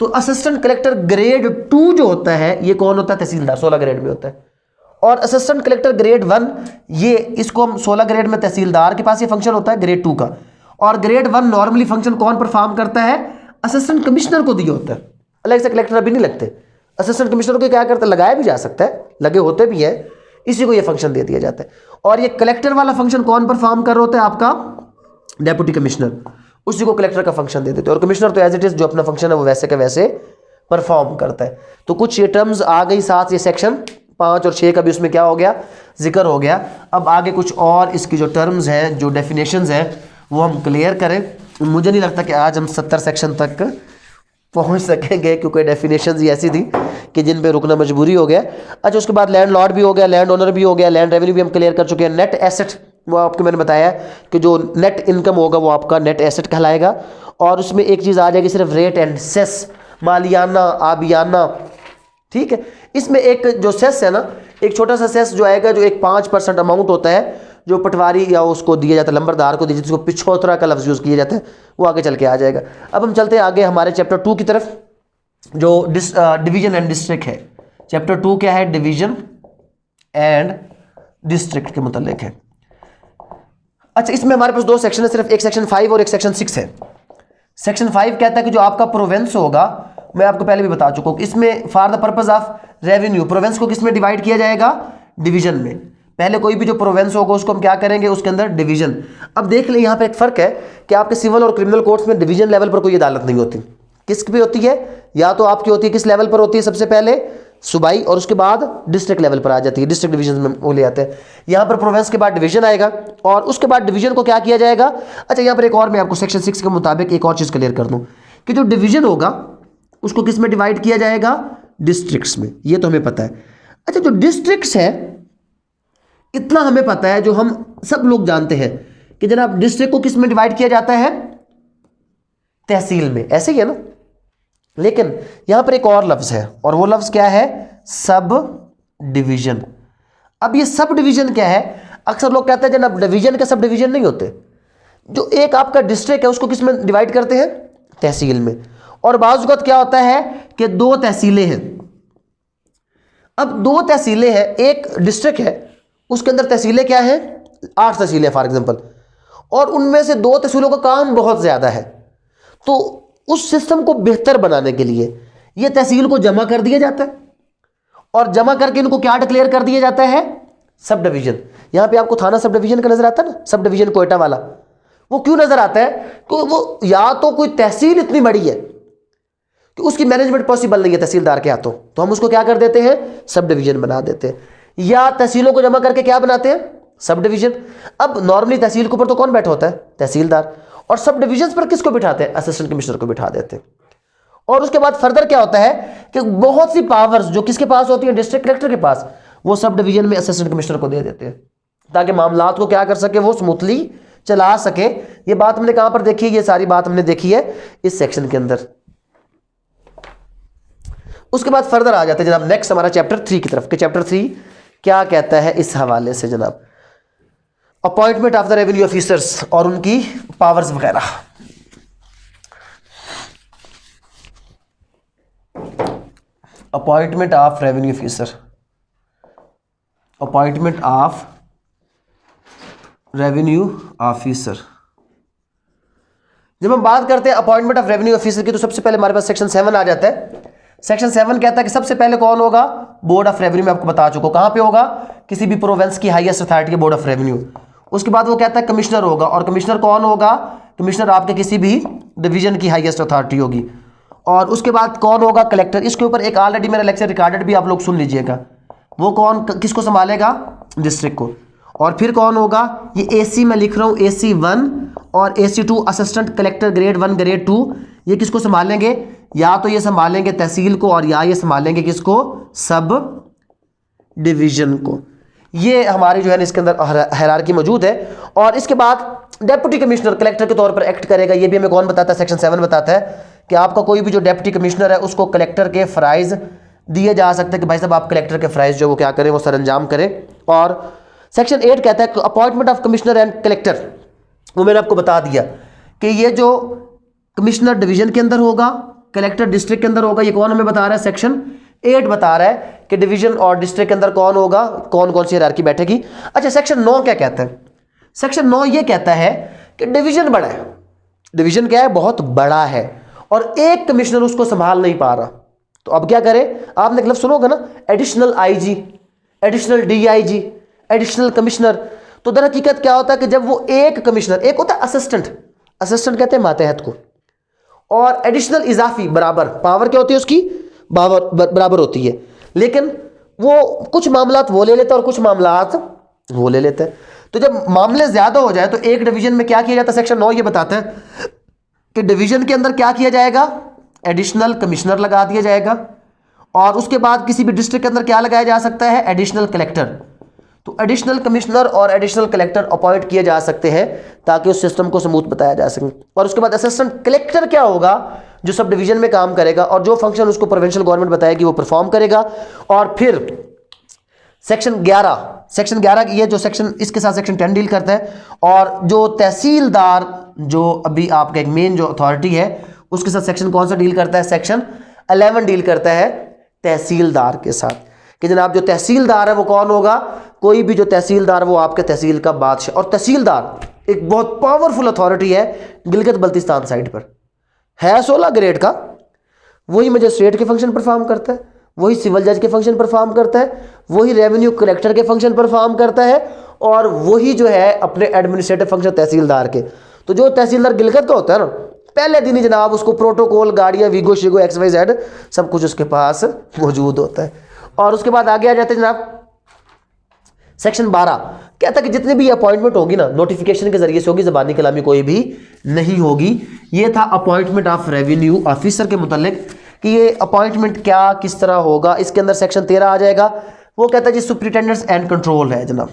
तो असिस्टेंट कलेक्टर ग्रेड 2 जो होता है, ये कौन होता है, तहसीलदार 16 ग्रेड में होता है। और असिस्टेंट कलेक्टर ग्रेड 1, ये इसको हम 16 ग्रेड में तहसीलदार के पास ये फंक्शन होता है ग्रेड 2 का। और ग्रेड 1 नॉर्मली फंक्शन कौन परफॉर्म करता है, असिस्टेंट कमिश्नर को दिया होता है। अलग से कलेक्टर अभी नहीं लगते, असिस्टेंट कमिश्नर को क्या करता है, लगाया भी जा सकता है, लगे होते भी हैं, इसी को ये फंक्शन दे दिया जाता है। और ये कलेक्टर वाला फंक्शन कौन परफॉर्म कर रहा होता है, आपका डेप्यूटी कमिश्नर, उसी को कलेक्टर का फंक्शन दे देते हैं। और कमिश्नर तो एज इट इज जो अपना फंक्शन है वो वैसे का वैसे परफॉर्म करता है। तो कुछ ये टर्म्स आ गई साथ, ये सेक्शन 5 और 6 का भी उसमें क्या हो गया, जिक्र हो गया। अब आगे कुछ और इसकी जो टर्म्स हैं, जो डेफिनेशंस हैं, वो हम क्लियर करें। मुझे नहीं लगता कि आज हम 70 सेक्शन तक पहुंच सकेंगे, क्योंकि डेफिनेशंस ही ऐसी थी कि जिन पे रुकना मजबूरी हो गया। अच्छा, उसके बाद लैंड लॉर्ड भी हो गया, लैंड ओनर भी हो गया, लैंड रेवेन्यू भी हम क्लियर कर चुके हैं। नेट एसेट, वो आपको मैंने बताया कि जो नेट इनकम होगा वो आपका नेट एसेट कहलाएगा। और उसमें एक चीज़ आ जाएगी सिर्फ रेट एंड सेस, मालियाना आबियाना, ठीक है। इसमें एक जो सेस है ना, एक छोटा सा सेस जो आएगा, जो एक 5% अमाउंट होता है, जो पटवारी या उसको दिया जाता है, लंबरदार को दिया जाता है, जिसको पिछोतरा का लफ्ज़ यूज़ किया जाता है, वो आगे चल के आ जाएगा। अब हम चलते हैं आगे हमारे चैप्टर 2 की तरफ, जो डिवीजन एंड डिस्ट्रिक्ट है। चैप्टर 2 क्या है, डिवीजन एंड डिस्ट्रिक्ट के मुतालिक है। अच्छा, इसमें हमारे पास 2 सेक्शन है, सिर्फ एक सेक्शन 5 और एक सेक्शन 6 है। सेक्शन 5 कहता है कि जो आपका प्रोविंस होगा, मैं आपको पहले भी बता चुका हूँ, इसमें for the purpose of revenue province को किसमें डिवाइड किया जाएगा, डिवीजन में। पहले कोई भी जो प्रोविंस होगा उसको हम क्या करेंगे, उसके अंदर डिवीजन। अब देख ले यहाँ पे एक फर्क है कि आपके सिविल और क्रिमिनल कोर्ट्स में डिवीजन लेवल पर कोई अदालत नहीं होती। किस पे होती है, या तो आपकी होती है किस लेवल पर होती है, सबसे पहले सूबाई, और उसके बाद डिस्ट्रिक्ट लेवल पर आ जाती है, डिस्ट्रिक्ट डिवीजन में वो ले आते हैं। यहाँ पर प्रोविंस के बाद डिवीजन आएगा, और उसके बाद डिवीजन को क्या किया जाएगा। अच्छा, यहाँ पर एक और मैं आपको सेक्शन 6 के मुताबिक एक और चीज़ क्लियर कर दूँ कि जो डिवीजन होगा उसको किस में डिवाइड किया जाएगा, डिस्ट्रिक्ट्स में, ये तो हमें पता है। अच्छा, जो डिस्ट्रिक्ट्स है, इतना हमें पता है, जो हम सब लोग जानते हैं कि जनाब डिस्ट्रिक्ट को किस में डिवाइड किया जाता है, तहसील में, ऐसे ही है ना। लेकिन यहां पर एक और लफ्ज है, और वो लफ्ज क्या है, सब डिवीजन। अब ये सब डिवीजन क्या है, अक्सर लोग कहते हैं जनाब डिवीजन के सब डिवीजन नहीं होते। जो एक आपका डिस्ट्रिक्ट है उसको किस में डिवाइड करते हैं, तहसील में। और बाज़ वक़्त क्या होता है कि 2 तहसीलें हैं। अब 2 तहसीलें हैं, एक डिस्ट्रिक्ट है, उसके अंदर तहसीलें क्या हैं, 8 तहसीलें फॉर एग्जांपल, और उनमें से 2 तहसीलों का काम बहुत ज़्यादा है। तो उस सिस्टम को बेहतर बनाने के लिए ये तहसील को जमा कर दिया जाता है, और जमा करके इनको क्या डिक्लेयर कर दिया जाता है, सब डिवीजन। यहाँ पे आपको थाना सब डिवीजन का नजर आता है ना, सब डिवीजन कोयटा वाला, वो क्यों नजर आता है, क्योंकि वो या तो कोई तहसील इतनी बड़ी है कि उसकी मैनेजमेंट पॉसिबल नहीं है तहसीलदार के हाथों, तो हम उसको क्या कर देते हैं, सब डिवीजन बना देते हैं। या तहसीलों को जमा करके क्या बनाते हैं, सब डिवीजन। अब नॉर्मली तहसील के ऊपर तो कौन बैठा होता है, तहसीलदार, और सब डिवीजन पर किसको बिठाते हैं, असिस्टेंट कमिश्नर को बिठा देते हैं। और उसके बाद फर्दर क्या होता है कि बहुत सी पावर्स जो किसके पास होती है, डिस्ट्रिक्ट कलेक्टर के पास, वो सब डिवीजन में असिस्टेंट कमिश्नर को दे देते हैं ताकि मामलात को क्या कर सके, वो स्मूथली चला सके। ये बात हमने कहां पर देखी है, ये सारी बात हमने देखी है इस सेक्शन के अंदर। उसके बाद फर्दर आ जाते हैं जनाब नेक्स्ट हमारा चैप्टर 3 की तरफ, कि चैप्टर 3 क्या कहता है इस हवाले से जनाब, appointment of the revenue officers और उनकी पावर्स वगैरह। Appointment of revenue officer, appointment of revenue officer. जब हम बात करते हैं अपॉइंटमेंट ऑफ रेवेन्यू ऑफिसर की, तो सबसे पहले हमारे पास सेक्शन 7 आ जाता है। सेक्शन 7 कहता है कि सबसे पहले कौन होगा, बोर्ड ऑफ रेवेन्यू। में आपको बता चुका कहां पे होगा, किसी भी प्रोविंस की हाईएस्ट अथॉरिटी है बोर्ड ऑफ रेवेन्यू। उसके बाद वो कहता है कमिश्नर होगा, और कमिश्नर कौन होगा, कमिश्नर आपके किसी भी डिवीजन की हाईएस्ट अथॉरिटी होगी। और उसके बाद कौन होगा, कलेक्टर। इसके ऊपर एक ऑलरेडी मेरा लेक्चर रिकॉर्डेड भी आप लोग सुन लीजिएगा। वो कौन किसको संभालेगा, डिस्ट्रिक्ट को। और फिर कौन होगा, ये AC में लिख रहा हूं, AC1 और AC2 assistant collector grade 1 grade 2, ये किसको संभालेंगे, या तो ये संभालेंगे तहसील को, और या ये संभालेंगे किसको, सब डिवीजन को। ये हमारी जो है इसके अंदर हायरार्की मौजूद है। और इसके बाद डेप्यूटी कमिश्नर कलेक्टर के तौर पर एक्ट करेगा। ये भी हमें कौन बताता है, सेक्शन 7 बताता है कि आपका कोई भी जो डेप्यूटी कमिश्नर है उसको कलेक्टर के फ़राइज़ दिए जा सकते हैं कि भाई साहब आप कलेक्टर के फ़राइज़ जो वो क्या करें, वो सर अंजाम करें। और सेक्शन 8 कहता है appointment of commissioner and collector, वो मैंने आपको बता दिया कि ये जो कमिश्नर डिवीजन के अंदर होगा, कलेक्टर डिस्ट्रिक्ट के अंदर होगा। ये कौन हमें बता रहा है, सेक्शन 8 बता रहा है कि डिवीजन और डिस्ट्रिक्ट के अंदर कौन होगा, कौन कौन सी हायरार्की बैठेगी। अच्छा, सेक्शन 9 क्या कहता है, सेक्शन 9 ये कहता है कि डिवीजन बड़ा है, डिवीजन क्या है, बहुत बड़ा है, और एक कमिश्नर उसको संभाल नहीं पा रहा। तो अब क्या करें, आपने एक लफ्ज़ सुनोगे ना, additional IG, additional DIG, additional commissioner. तो दर हकीकत क्या होता है कि जब वो एक कमिश्नर, एक होता है असिस्टेंट, असिस्टेंट कहते हैं मातहत को, और एडिशनल इजाफी बराबर, पावर क्या होती है उसकी, बराबर होती है, लेकिन वो कुछ मामलात वो ले लेता है और कुछ मामलात वो ले लेता है। तो जब मामले ज्यादा हो जाए तो एक डिवीजन में क्या किया जाता है, सेक्शन 9 ये बताता है कि डिवीजन के अंदर क्या किया जाएगा, एडिशनल कमिश्नर लगा दिया जाएगा। और उसके बाद किसी भी डिस्ट्रिक्ट के अंदर क्या लगाया जा सकता है, एडिशनल कलेक्टर। तो एडिशनल कमिश्नर और एडिशनल कलेक्टर अपॉइंट किए जा सकते हैं ताकि उस सिस्टम को स्मूथ बताया जा सके। और उसके बाद असिस्टेंट कलेक्टर क्या होगा, जो सब डिवीजन में काम करेगा और जो फंक्शन उसको प्रोविंशियल गवर्नमेंट बताएगी वो परफॉर्म करेगा। और फिर सेक्शन 11 ये जो सेक्शन, इसके साथ सेक्शन 10 डील करता है। और जो तहसीलदार, जो अभी आपका एक मेन जो अथॉरिटी है, उसके साथ सेक्शन कौन सा डील करता है, सेक्शन 11 डील करता है तहसीलदार के साथ, कि जनाब जो तहसीलदार है वो कौन होगा, कोई भी जो तहसीलदार वो आपके तहसील का बादशाह। और तहसीलदार एक बहुत पावरफुल अथॉरिटी है गिलगित बल्तिस्तान साइड पर, है 16 ग्रेड का, वही मजिस्ट्रेट के फंक्शन परफॉर्म करता है, वही सिविल जज के फंक्शन परफॉर्म करता है, वही रेवेन्यू कलेक्टर के फंक्शन परफॉर्म करता है, और वही जो है अपने एडमिनिस्ट्रेटिव फंक्शन तहसीलदार के। तो जो तहसीलदार गिलगित का होता है ना, पहले दिन ही जनाब उसको प्रोटोकॉल, गाड़ियाँ, वीगो शिगो XYZ सब कुछ उसके पास मौजूद होता है। और उसके बाद आगे आ जाते हैं जनाब सेक्शन 12, कहता है कि जितनी भी अपॉइंटमेंट होगी ना, नोटिफिकेशन के जरिए से होगी, ज़बानी कलामी कोई भी नहीं होगी। ये था अपॉइंटमेंट ऑफ रेवेन्यू ऑफिसर के मुतालिक कि ये अपॉइंटमेंट क्या किस तरह होगा। इसके अंदर सेक्शन 13 आ जाएगा, वो कहता है जी सुपरिटेंडेंस एंड कंट्रोल है जनाब,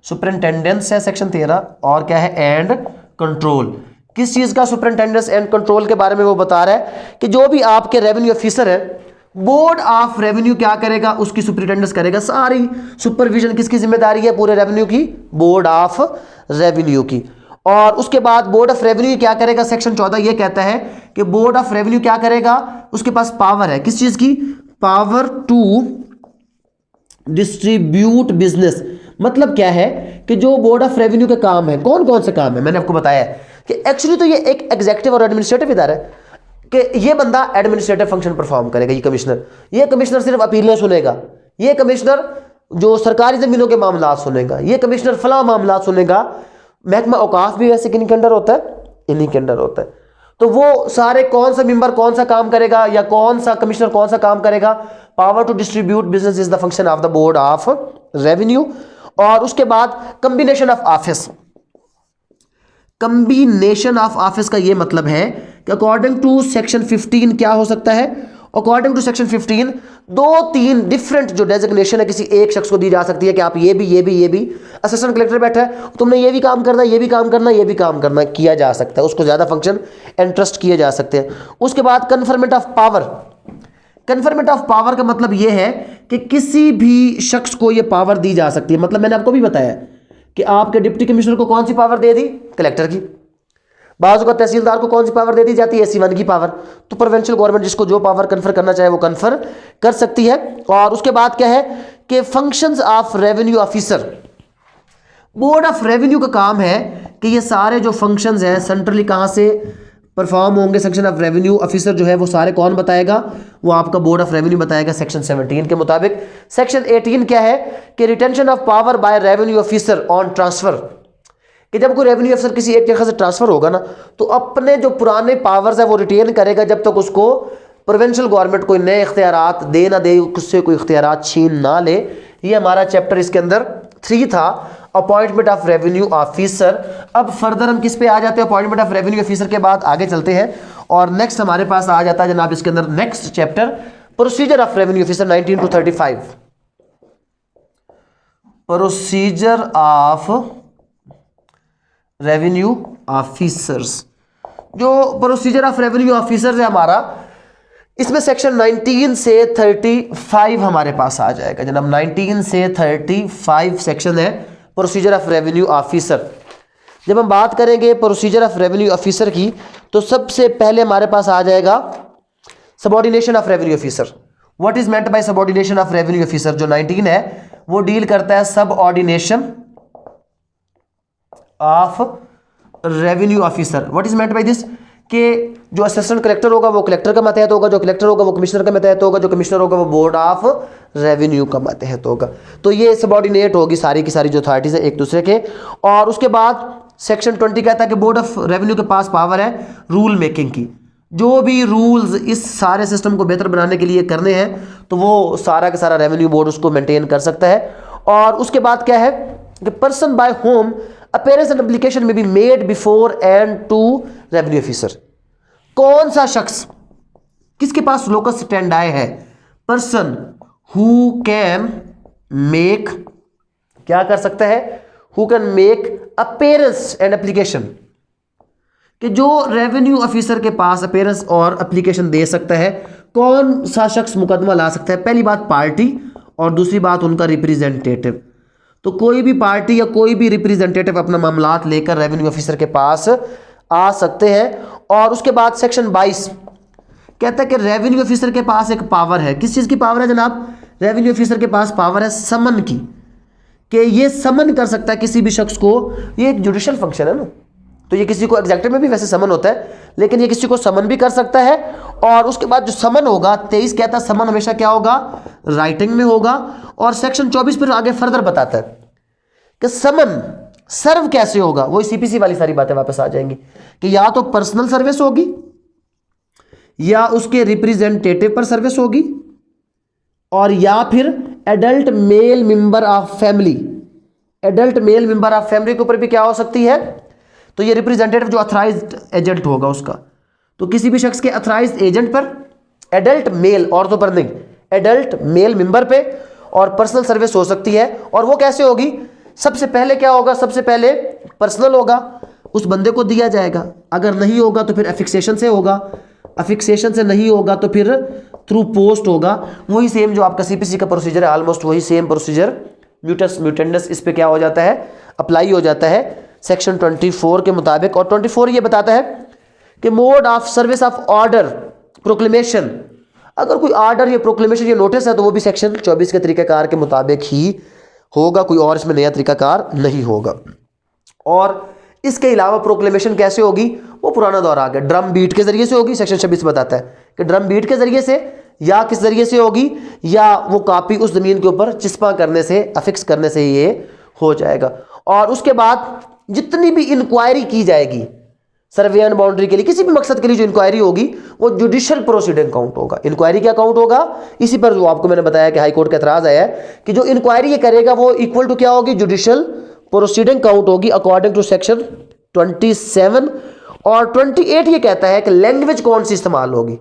सुपरिटेंडेंस है सेक्शन 13, और क्या है, एंड कंट्रोल। किस चीज़ का सुपरिटेंडेंस एंड कंट्रोल के बारे में वो बता रहा है कि जो भी आपके रेवेन्यू ऑफिसर है, बोर्ड ऑफ रेवेन्यू क्या करेगा, उसकी सुपरिटेंडेंस करेगा। सारी सुपरविजन किसकी जिम्मेदारी है, पूरे रेवेन्यू की, बोर्ड ऑफ रेवेन्यू की। और उसके बाद बोर्ड ऑफ रेवेन्यू क्या करेगा, सेक्शन 14 ये कहता है कि बोर्ड ऑफ रेवेन्यू क्या करेगा, उसके पास पावर है, किस चीज़ की, पावर टू डिस्ट्रीब्यूट बिजनेस। मतलब क्या है कि जो बोर्ड ऑफ रेवेन्यू के काम है, कौन कौन से काम है, मैंने आपको बताया है कि एक्चुअली तो ये एक एग्जीक्यूटिव और एडमिनिस्ट्रेटिव इदारा है कि ये बंदा एडमिनिस्ट्रेटिव फंक्शन परफॉर्म करेगा। ये कमिश्नर सिर्फ अपीलें सुनेगा, ये कमिश्नर जो सरकारी ज़मीनों के मामला सुनेगा, ये कमिश्नर फला मामला सुनेगा। महकमा औकाफ भी वैसे किन के अंडर होता है, इन्हीं के अंडर होता है। तो वो सारे कौन सा मेंबर कौन सा काम करेगा, या कौन सा कमिश्नर कौन सा काम करेगा, power to distribute business is the function of the board of revenue. और उसके बाद combination of office, combination of office का ये मतलब है कि अकॉर्डिंग टू सेक्शन 15 क्या हो सकता है, अकॉर्डिंग टू सेक्शन 15 2-3 डिफरेंट जो डेजिग्नेशन है किसी एक शख्स को दी जा सकती है कि आप ये भी असिस्टेंट कलेक्टर बैठा है, तुमने ये भी काम करना, ये भी काम करना, ये भी काम करना, किया जा सकता है, उसको ज़्यादा फंक्शन एंट्रस्ट किए जा सकते हैं। उसके बाद conferment of power, conferment of power का मतलब ये है कि किसी भी शख्स को ये पावर दी जा सकती है। मतलब मैंने आपको भी बताया कि आपके डिप्टी कमिश्नर को कौन सी पावर दे दी, कलेक्टर की। बाजू का तहसीलदार को कौन सी पावर दे दी जाती है, AC1 की पावर। तो प्रोविंशियल गवर्नमेंट जिसको जो पावर कन्फर करना चाहे वो कन्फर कर सकती है। और उसके बाद क्या है कि functions of revenue officer, board of revenue का काम है कि ये सारे जो फंक्शंस हैं सेंट्रली कहाँ से परफॉर्म होंगे, सेक्शन ऑफ रेवेन्यू ऑफिसर जो है वो सारे कौन बताएगा, वो आपका बोर्ड ऑफ रेवेन्यू बताएगा सेक्शन 17 के मुताबिक। सेक्शन 18 क्या है कि retention of power by revenue officer on transfer, कि जब कोई रेवेन्यू अफसर किसी एक जगह से ट्रांसफर होगा ना तो अपने जो पुराने पावर्स है वो रिटेन करेगा जब तक उसको प्रोविंशियल गवर्नमेंट कोई नए इख्तियारात दे ना दे, उससे कोई इख्तियारात छीन ना ले। ये हमारा चैप्टर इसके अंदर 3 था, अपॉइंटमेंट ऑफ रेवेन्यू ऑफिसर। अब फर्दर हम किस पे आ जाते हैं, अपॉइंटमेंट ऑफ रेवेन्यू ऑफिसर के बाद आगे चलते हैं और नेक्स्ट हमारे पास आ जाता है जनाब इसके अंदर next chapter procedure of revenue officer 19 to 35। Procedure of revenue officers, जो प्रोसीजर ऑफ रेवेन्यू ऑफिसर्स है हमारा, इसमें सेक्शन 19 से 35 हमारे पास आ जाएगा जनाब। 19 से 35 सेक्शन है प्रोसीजर ऑफ रेवेन्यू ऑफिसर। जब हम बात करेंगे प्रोसीजर ऑफ रेवेन्यू ऑफिसर की तो सबसे पहले हमारे पास आ जाएगा subordination of revenue officer. What is meant bye subordination of revenue officer, जो 19 है वो डील करता है subordination of revenue officer. What is meant by this, कि जो असिस्टेंट कलेक्टर होगा वो कलेक्टर का मातहत होगा, जो कलेक्टर होगा वो कमिश्नर का मातहत होगा, जो कमिश्नर होगा वो बोर्ड ऑफ रेवेन्यू का मातहत होगा। तो ये सबऑर्डिनेट होगी सारी की सारी जो अथॉरिटीज है एक दूसरे के। और उसके बाद सेक्शन 20 कहता है कि बोर्ड ऑफ रेवेन्यू के पास पावर है रूल मेकिंग की, जो भी रूल्स इस सारे सिस्टम को बेहतर बनाने के लिए करने हैं तो वो सारा का सारा रेवेन्यू बोर्ड उसको मेंटेन कर सकता है। और उसके बाद क्या है कि person by whom appearance and application may be made before and to revenue officer, कौन सा शख्स किसके पास लोकस स्टैंडाई है, पर्सन हु कैन मेक, क्या कर सकता है, who can make appearance and application, कि जो रेवेन्यू ऑफिसर के पास अपीयरेंस और एप्लीकेशन दे सकता है। कौन सा शख्स मुकदमा ला सकता है, पहली बात पार्टी और दूसरी बात उनका रिप्रेजेंटेटिव। तो कोई भी पार्टी या कोई भी रिप्रेजेंटेटिव अपना मामलात लेकर रेवेन्यू ऑफिसर के पास आ सकते हैं। और उसके बाद सेक्शन 22 कहता है कि रेवेन्यू ऑफिसर के पास एक पावर है, किस चीज़ की पावर है जनाब, रेवेन्यू ऑफिसर के पास पावर है समन की, कि ये समन कर सकता है किसी भी शख्स को। ये एक जुडिशल फंक्शन है ना, तो ये किसी को एग्जेक्टिव में भी वैसे समन होता है लेकिन ये किसी को समन भी कर सकता है। और उसके बाद जो समन होगा 23 कहता है समन हमेशा क्या होगा, राइटिंग में होगा। और सेक्शन 24 फिर आगे फर्दर बताता है कि समन सर्व कैसे होगा, वो CPC वाली सारी बातें वापस आ जाएंगी कि या तो पर्सनल सर्विस होगी या उसके रिप्रेजेंटेटिव पर सर्विस होगी और या फिर adult male member of family, adult male member of family के ऊपर भी क्या हो सकती है, तो ये रिप्रेजेंटेटिव जो अथराइज्ड एजेंट होगा उसका। तो किसी भी शख्स के अथराइज्ड एजेंट पर, एडल्ट मेल, औरतों पर नहीं, एडल्ट मेल मेंबर पे, और पर्सनल सर्विस हो सकती है। और वो कैसे होगी, सबसे पहले क्या होगा, सबसे पहले पर्सनल होगा, उस बंदे को दिया जाएगा, अगर नहीं होगा तो फिर अफिक्सेशन से होगा, अफिक्सेशन से नहीं होगा तो फिर थ्रू पोस्ट होगा। वही सेम जो आपका CPC का प्रोसीजर है, ऑलमोस्ट वही सेम प्रोसीजर म्यूटस म्यूटेंडस इस पे क्या हो जाता है, अप्लाई हो जाता है सेक्शन 24 के मुताबिक। और 24 ये बताता है कि mode of service of order proclamation, अगर कोई ऑर्डर या प्रोक्लेमेशन या नोटिस है तो वो भी सेक्शन 24 के तरीकाकार के मुताबिक ही होगा, कोई और इसमें नया तरीकाकार नहीं होगा। और इसके अलावा प्रोक्लेमेशन कैसे होगी, वो पुराना दौर आ गया, ड्रम बीट के जरिए से होगी। सेक्शन 26 बताता है कि ड्रम बीट के जरिए से या किस जरिए से होगी, या वो कॉपी उस जमीन के ऊपर चिस्पा करने से, अफिक्स करने से ये हो जाएगा। और उसके बाद जितनी भी इंक्वायरी की जाएगी सर्वे एंड बाउंड्री के लिए, किसी भी मकसद के लिए जो इंक्वायरी होगी वो जुडिशियल प्रोसीडिंग काउंट होगा। इंक्वायरी क्या काउंट होगा, इसी पर जो आपको मैंने बताया कि हाई कोर्ट का एतराज आया है कि जो इंक्वायरी ये करेगा वो इक्वल टू क्या होगी, जुडिशियल प्रोसीडिंग काउंट होगी अकॉर्डिंग टू सेक्शन 27 और 28 ये कहता है कि लैंग्वेज कौन सी इस्तेमाल होगी।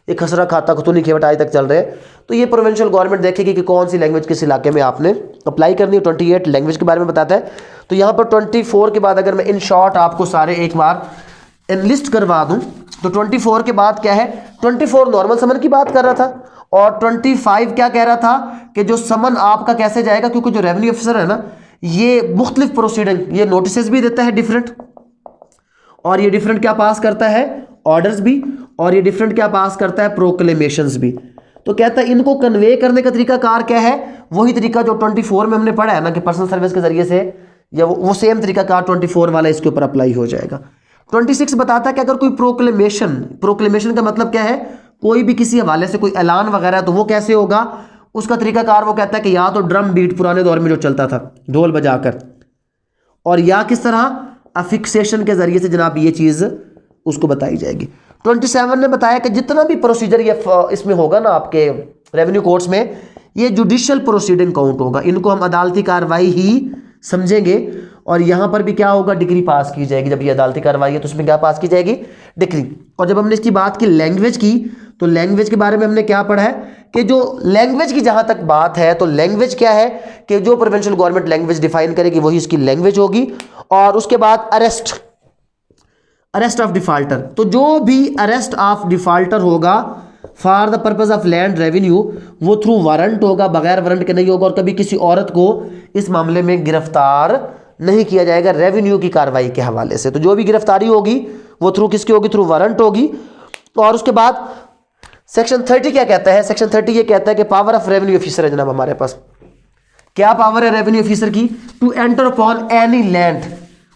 ये खसरा खाता खुतूनी खेवट आज तक चल रहे हैं, तो ये प्रोविंशियल गवर्नमेंट देखेगी कि कौन सी लैंग्वेज किस इलाके में आपने अप्लाई करनी है। 28 लैंग्वेज के बारे में बताता है। तो यहाँ पर 24 के बाद अगर मैं इन शॉर्ट आपको सारे एक बार लिस्ट करवा दूँ तो 24 के बाद क्या है, 24 नॉर्मल समन की बात कर रहा था और 25 क्या कह रहा था कि जो समन आपका कैसे जाएगा, क्योंकि जो रेवेन्यू ऑफिसर है ना ये मुख्तलिफ प्रोसीडिंग, ये नोटिस भी देता है डिफरेंट, और ये डिफरेंट क्या पास करता है, ऑर्डर्स भी, और ये डिफरेंट क्या पास करता है, प्रोक्लेमेशंस भी। तो कहता है इनको कन्वे करने का तरीका कार क्या है, वही तरीका जो 24 में हमने पढ़ा है ना कि पर्सनल सर्विस के जरिए से, या वो सेम तरीका कार 24 वाला इसके ऊपर अप्लाई हो जाएगा। 26 बताता है कि अगर कोई प्रोक्लेमेशन का मतलब क्या है, कोई भी किसी हवाले से कोई ऐलान वगैरह, तो वो कैसे होगा, उसका तरीकाकार वो कहता है कि या तो ड्रम बीट पुराने दौर में जो चलता था ढोल बजाकर, और या किस तरह अफिक्सेशन के जरिए से जनाब ये चीज़ उसको बताई जाएगी। 27 ने बताया कि जितना भी प्रोसीजर ये इसमें होगा ना आपके रेवेन्यू कोर्ट्स में, ये जुडिशियल प्रोसीडिंग काउंट होगा, इनको हम अदालती कार्रवाई ही समझेंगे। और यहाँ पर भी क्या होगा, डिग्री पास की जाएगी। जब ये अदालती कार्रवाई है तो उसमें क्या पास की जाएगी, डिग्री। और जब हमने इसकी बात की लैंग्वेज की, तो लैंग्वेज के बारे में हमने क्या पढ़ा है कि जो लैंग्वेज की जहाँ तक बात है, तो लैंग्वेज क्या है कि जो प्रोविंशियल गवर्नमेंट लैंग्वेज डिफाइन करेगी वही इसकी लैंग्वेज होगी। और उसके बाद अरेस्ट ऑफ डिफाल्टर, तो जो भी अरेस्ट ऑफ डिफाल्टर होगा for the purpose of land revenue, वो थ्रू वारंट होगा, बगैर वारंट के नहीं होगा। और कभी किसी औरत को इस मामले में गिरफ्तार नहीं किया जाएगा रेवेन्यू की कार्रवाई के हवाले से। तो जो भी गिरफ्तारी होगी वो थ्रू किसकी होगी, थ्रू वारंट होगी। और उसके बाद सेक्शन 30 क्या कहता है, सेक्शन 30 ये कहता है कि पावर ऑफ रेवेन्यू ऑफिसर है जनाब हमारे पास। क्या पावर है रेवेन्यू ऑफिसर की, to enter upon any land,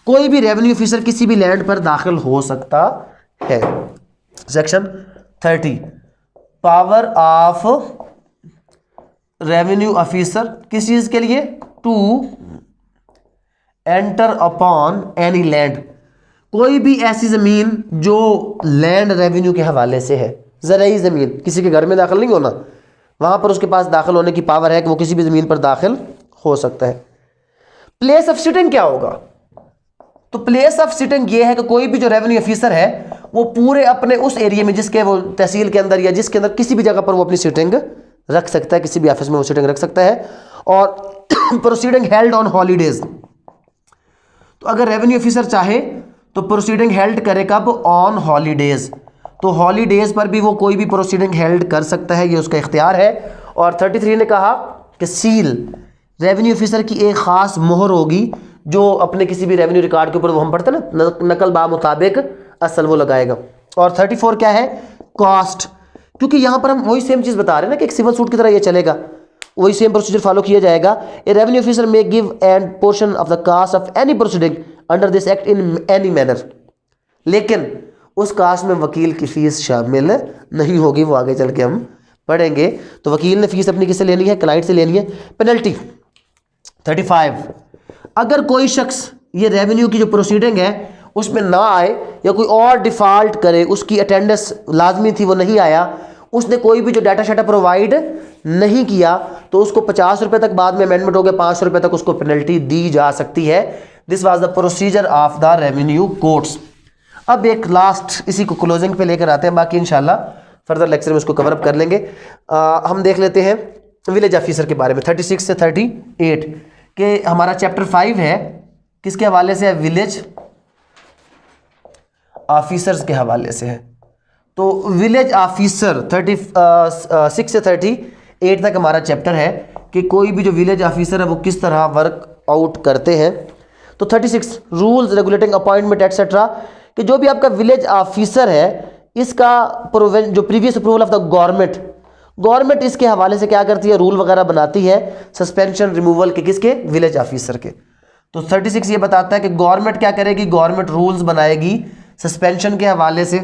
कोई भी रेवेन्यू ऑफिसर किसी भी लैंड पर दाखिल हो सकता है। Section 30 power of revenue officer किस चीज के लिए, to enter upon any land, कोई भी ऐसी जमीन जो लैंड रेवेन्यू के हवाले से है, ज़राई ज़मीन, किसी के घर में दाखिल नहीं होना, वहां पर उसके पास दाखिल होने की पावर है कि वो किसी भी ज़मीन पर दाखिल हो सकता है। प्लेस ऑफ सिटिंग क्या होगा, तो प्लेस ऑफ सिटिंग ये है कि कोई भी जो रेवेन्यू ऑफिसर है वो पूरे अपने उस एरिया में, जिसके वो तहसील के अंदर या जिसके अंदर किसी भी जगह पर वो अपनी सिटिंग रख सकता है, किसी भी ऑफिस में वो सिटिंग रख सकता है। और प्रोसीडिंग हेल्ड ऑन हॉलीडेज, तो अगर रेवेन्यू ऑफिसर चाहे तो प्रोसीडिंग हेल्ड करे कब, ऑन हॉलीडेज, तो हॉलीडेज पर भी वो कोई भी प्रोसीडिंग हेल्ड कर सकता है, ये उसका इख्तियार है। और 33 ने कहा कि सील, रेवेन्यू ऑफिसर की एक ख़ास मोहर होगी जो अपने किसी भी रेवेन्यू रिकॉर्ड के ऊपर वो हम पढ़ते हैं ना, नकल बा मुताबिक असल वो लगाएगा। और 34 क्या है, कॉस्ट, क्योंकि यहाँ पर हम वही सेम चीज़ बता रहे हैं ना कि एक सिविल सूट की तरह ये चलेगा, वही सेम प्रोसीजर फॉलो किया जाएगा। A revenue officer may give and portion of the cost of any proceeding under this act in any manner, लेकिन उस कास्ट में वकील की फीस शामिल नहीं होगी, वो आगे चल के हम पढ़ेंगे। तो वकील ने फीस अपनी किससे लेनी है, क्लाइंट से लेनी है। पेनल्टी 35, अगर कोई शख्स ये रेवेन्यू की जो प्रोसीडिंग है उसमें ना आए या कोई और डिफ़ॉल्ट करे, उसकी अटेंडेंस लाजमी थी वो नहीं आया, उसने कोई भी जो डाटा शाटा प्रोवाइड नहीं किया, तो उसको 50 रुपये तक, बाद में अमेंडमेंट हो गया 500 रुपये तक उसको पेनल्टी दी जा सकती है। This was the procedure of the revenue courts. अब एक लास्ट इसी को क्लोजिंग पे लेकर आते हैं, बाकी इंशाल्लाह फर्दर लेक्चर में उसको कवर अप कर लेंगे। हम देख लेते हैं विलेज ऑफिसर के बारे में 36 से 38 के हमारा चैप्टर 5 है, किसके हवाले से है, विलेज ऑफिसर्स के हवाले से है। तो विलेज ऑफिसर 36 से 38 तक हमारा चैप्टर है कि कोई भी जो विलेज ऑफिसर है वो किस तरह वर्क आउट करते हैं। तो 36 रूल्स रेगुलेटिंग अपॉइंटमेंट एटसेट्रा, कि जो भी आपका विलेज ऑफिसर है इसका जो previous approval of the government इसके हवाले से क्या करती है, रूल वगैरह बनाती है, सस्पेंशन रिमूवल के, किसके, विलेज ऑफिसर के। तो 36 ये बताता है कि गवर्नमेंट क्या करेगी, गवर्नमेंट रूल्स बनाएगी सस्पेंशन के हवाले से,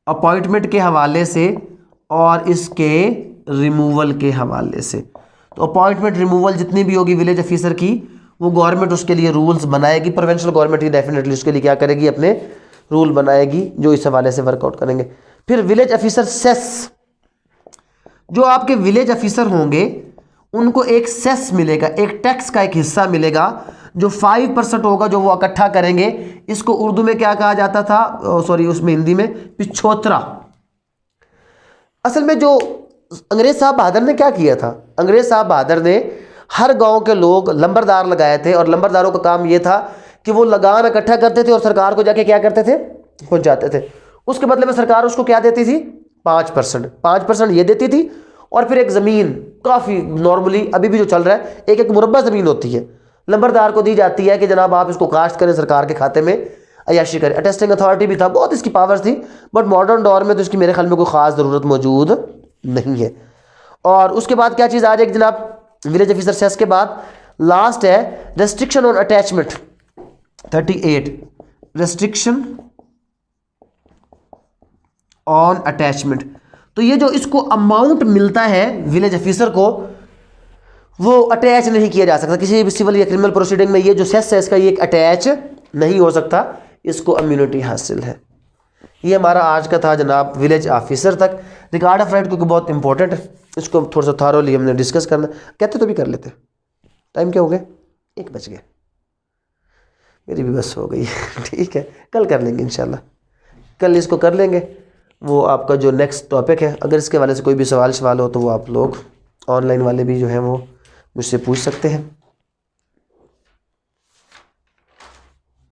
अपॉइंटमेंट के हवाले से और इसके रिमूवल के हवाले से। तो अपॉइंटमेंट रिमूवल जितनी भी होगी विलेज ऑफिसर की, वो गवर्नमेंट उसके लिए रूल्स बनाएगी। प्रोविंशियल गवर्नमेंट ही डेफिनेटली उसके लिए क्या करेगी, अपने रूल बनाएगी जो इस हवाले से वर्कआउट करेंगे। फिर विलेज ऑफिसर सेस, जो आपके विलेज ऑफिसर होंगे उनको एक सेस मिलेगा, एक टैक्स का एक हिस्सा मिलेगा जो 5% होगा जो वो इकट्ठा करेंगे, इसको उर्दू में क्या कहा जाता था, सॉरी उसमें हिंदी में पिछोतरा। असल में जो अंग्रेज साहब बहादुर ने क्या किया था, अंग्रेज साहब बहादुर ने हर गांव के लोग लंबरदार लगाए थे, और लंबरदारों का काम ये था कि वो लगान इकट्ठा करते थे और सरकार को जाके क्या करते थे, पहुंचाते थे। उसके बदले में सरकार उसको क्या देती थी, 5% ये देती थी। और फिर एक ज़मीन, काफ़ी नॉर्मली अभी भी जो चल रहा है, एक एक मुरब्बा ज़मीन होती है, लंबरदार को दी जाती है कि जनाब आप इसको काश्त करें, सरकार के खाते में अयाशी करें। अटेस्टिंग अथॉरिटी भी था, बहुत इसकी पावर्स थी, बट मॉडर्न दौर में तो इसकी मेरे ख्याल में कोई ख़ास ज़रूरत मौजूद नहीं है। और उसके बाद क्या चीज़ आ जाएगी जनाब, विलेज ऑफिसर सेस के बाद लास्ट है restriction on attachment 38, restriction on attachment. तो ये जो इसको अमाउंट मिलता है विलेज ऑफिसर को, वो अटैच नहीं किया जा सकता किसी भी सिविल या क्रिमिनल प्रोसीडिंग में। ये जो सेस है इसका ये अटैच नहीं हो सकता, इसको इम्यूनिटी हासिल है। ये हमारा आज का था जनाब विलेज ऑफिसर तक। रिकॉर्ड ऑफ राइट क्योंकि बहुत इंपॉर्टेंट है, इसको थोड़ा सा थॉरोली हमने डिस्कस करना, कहते तो भी कर लेते। टाइम क्या हो गया, 1 बज गया, मेरी भी बस हो गई ठीक है, कल कर लेंगे इंशाल्लाह, कल इसको कर लेंगे। वो आपका जो नेक्स्ट टॉपिक है, अगर इसके वाले से कोई भी सवाल हो तो वो आप लोग ऑनलाइन वाले भी जो हैं वो मुझसे पूछ सकते हैं।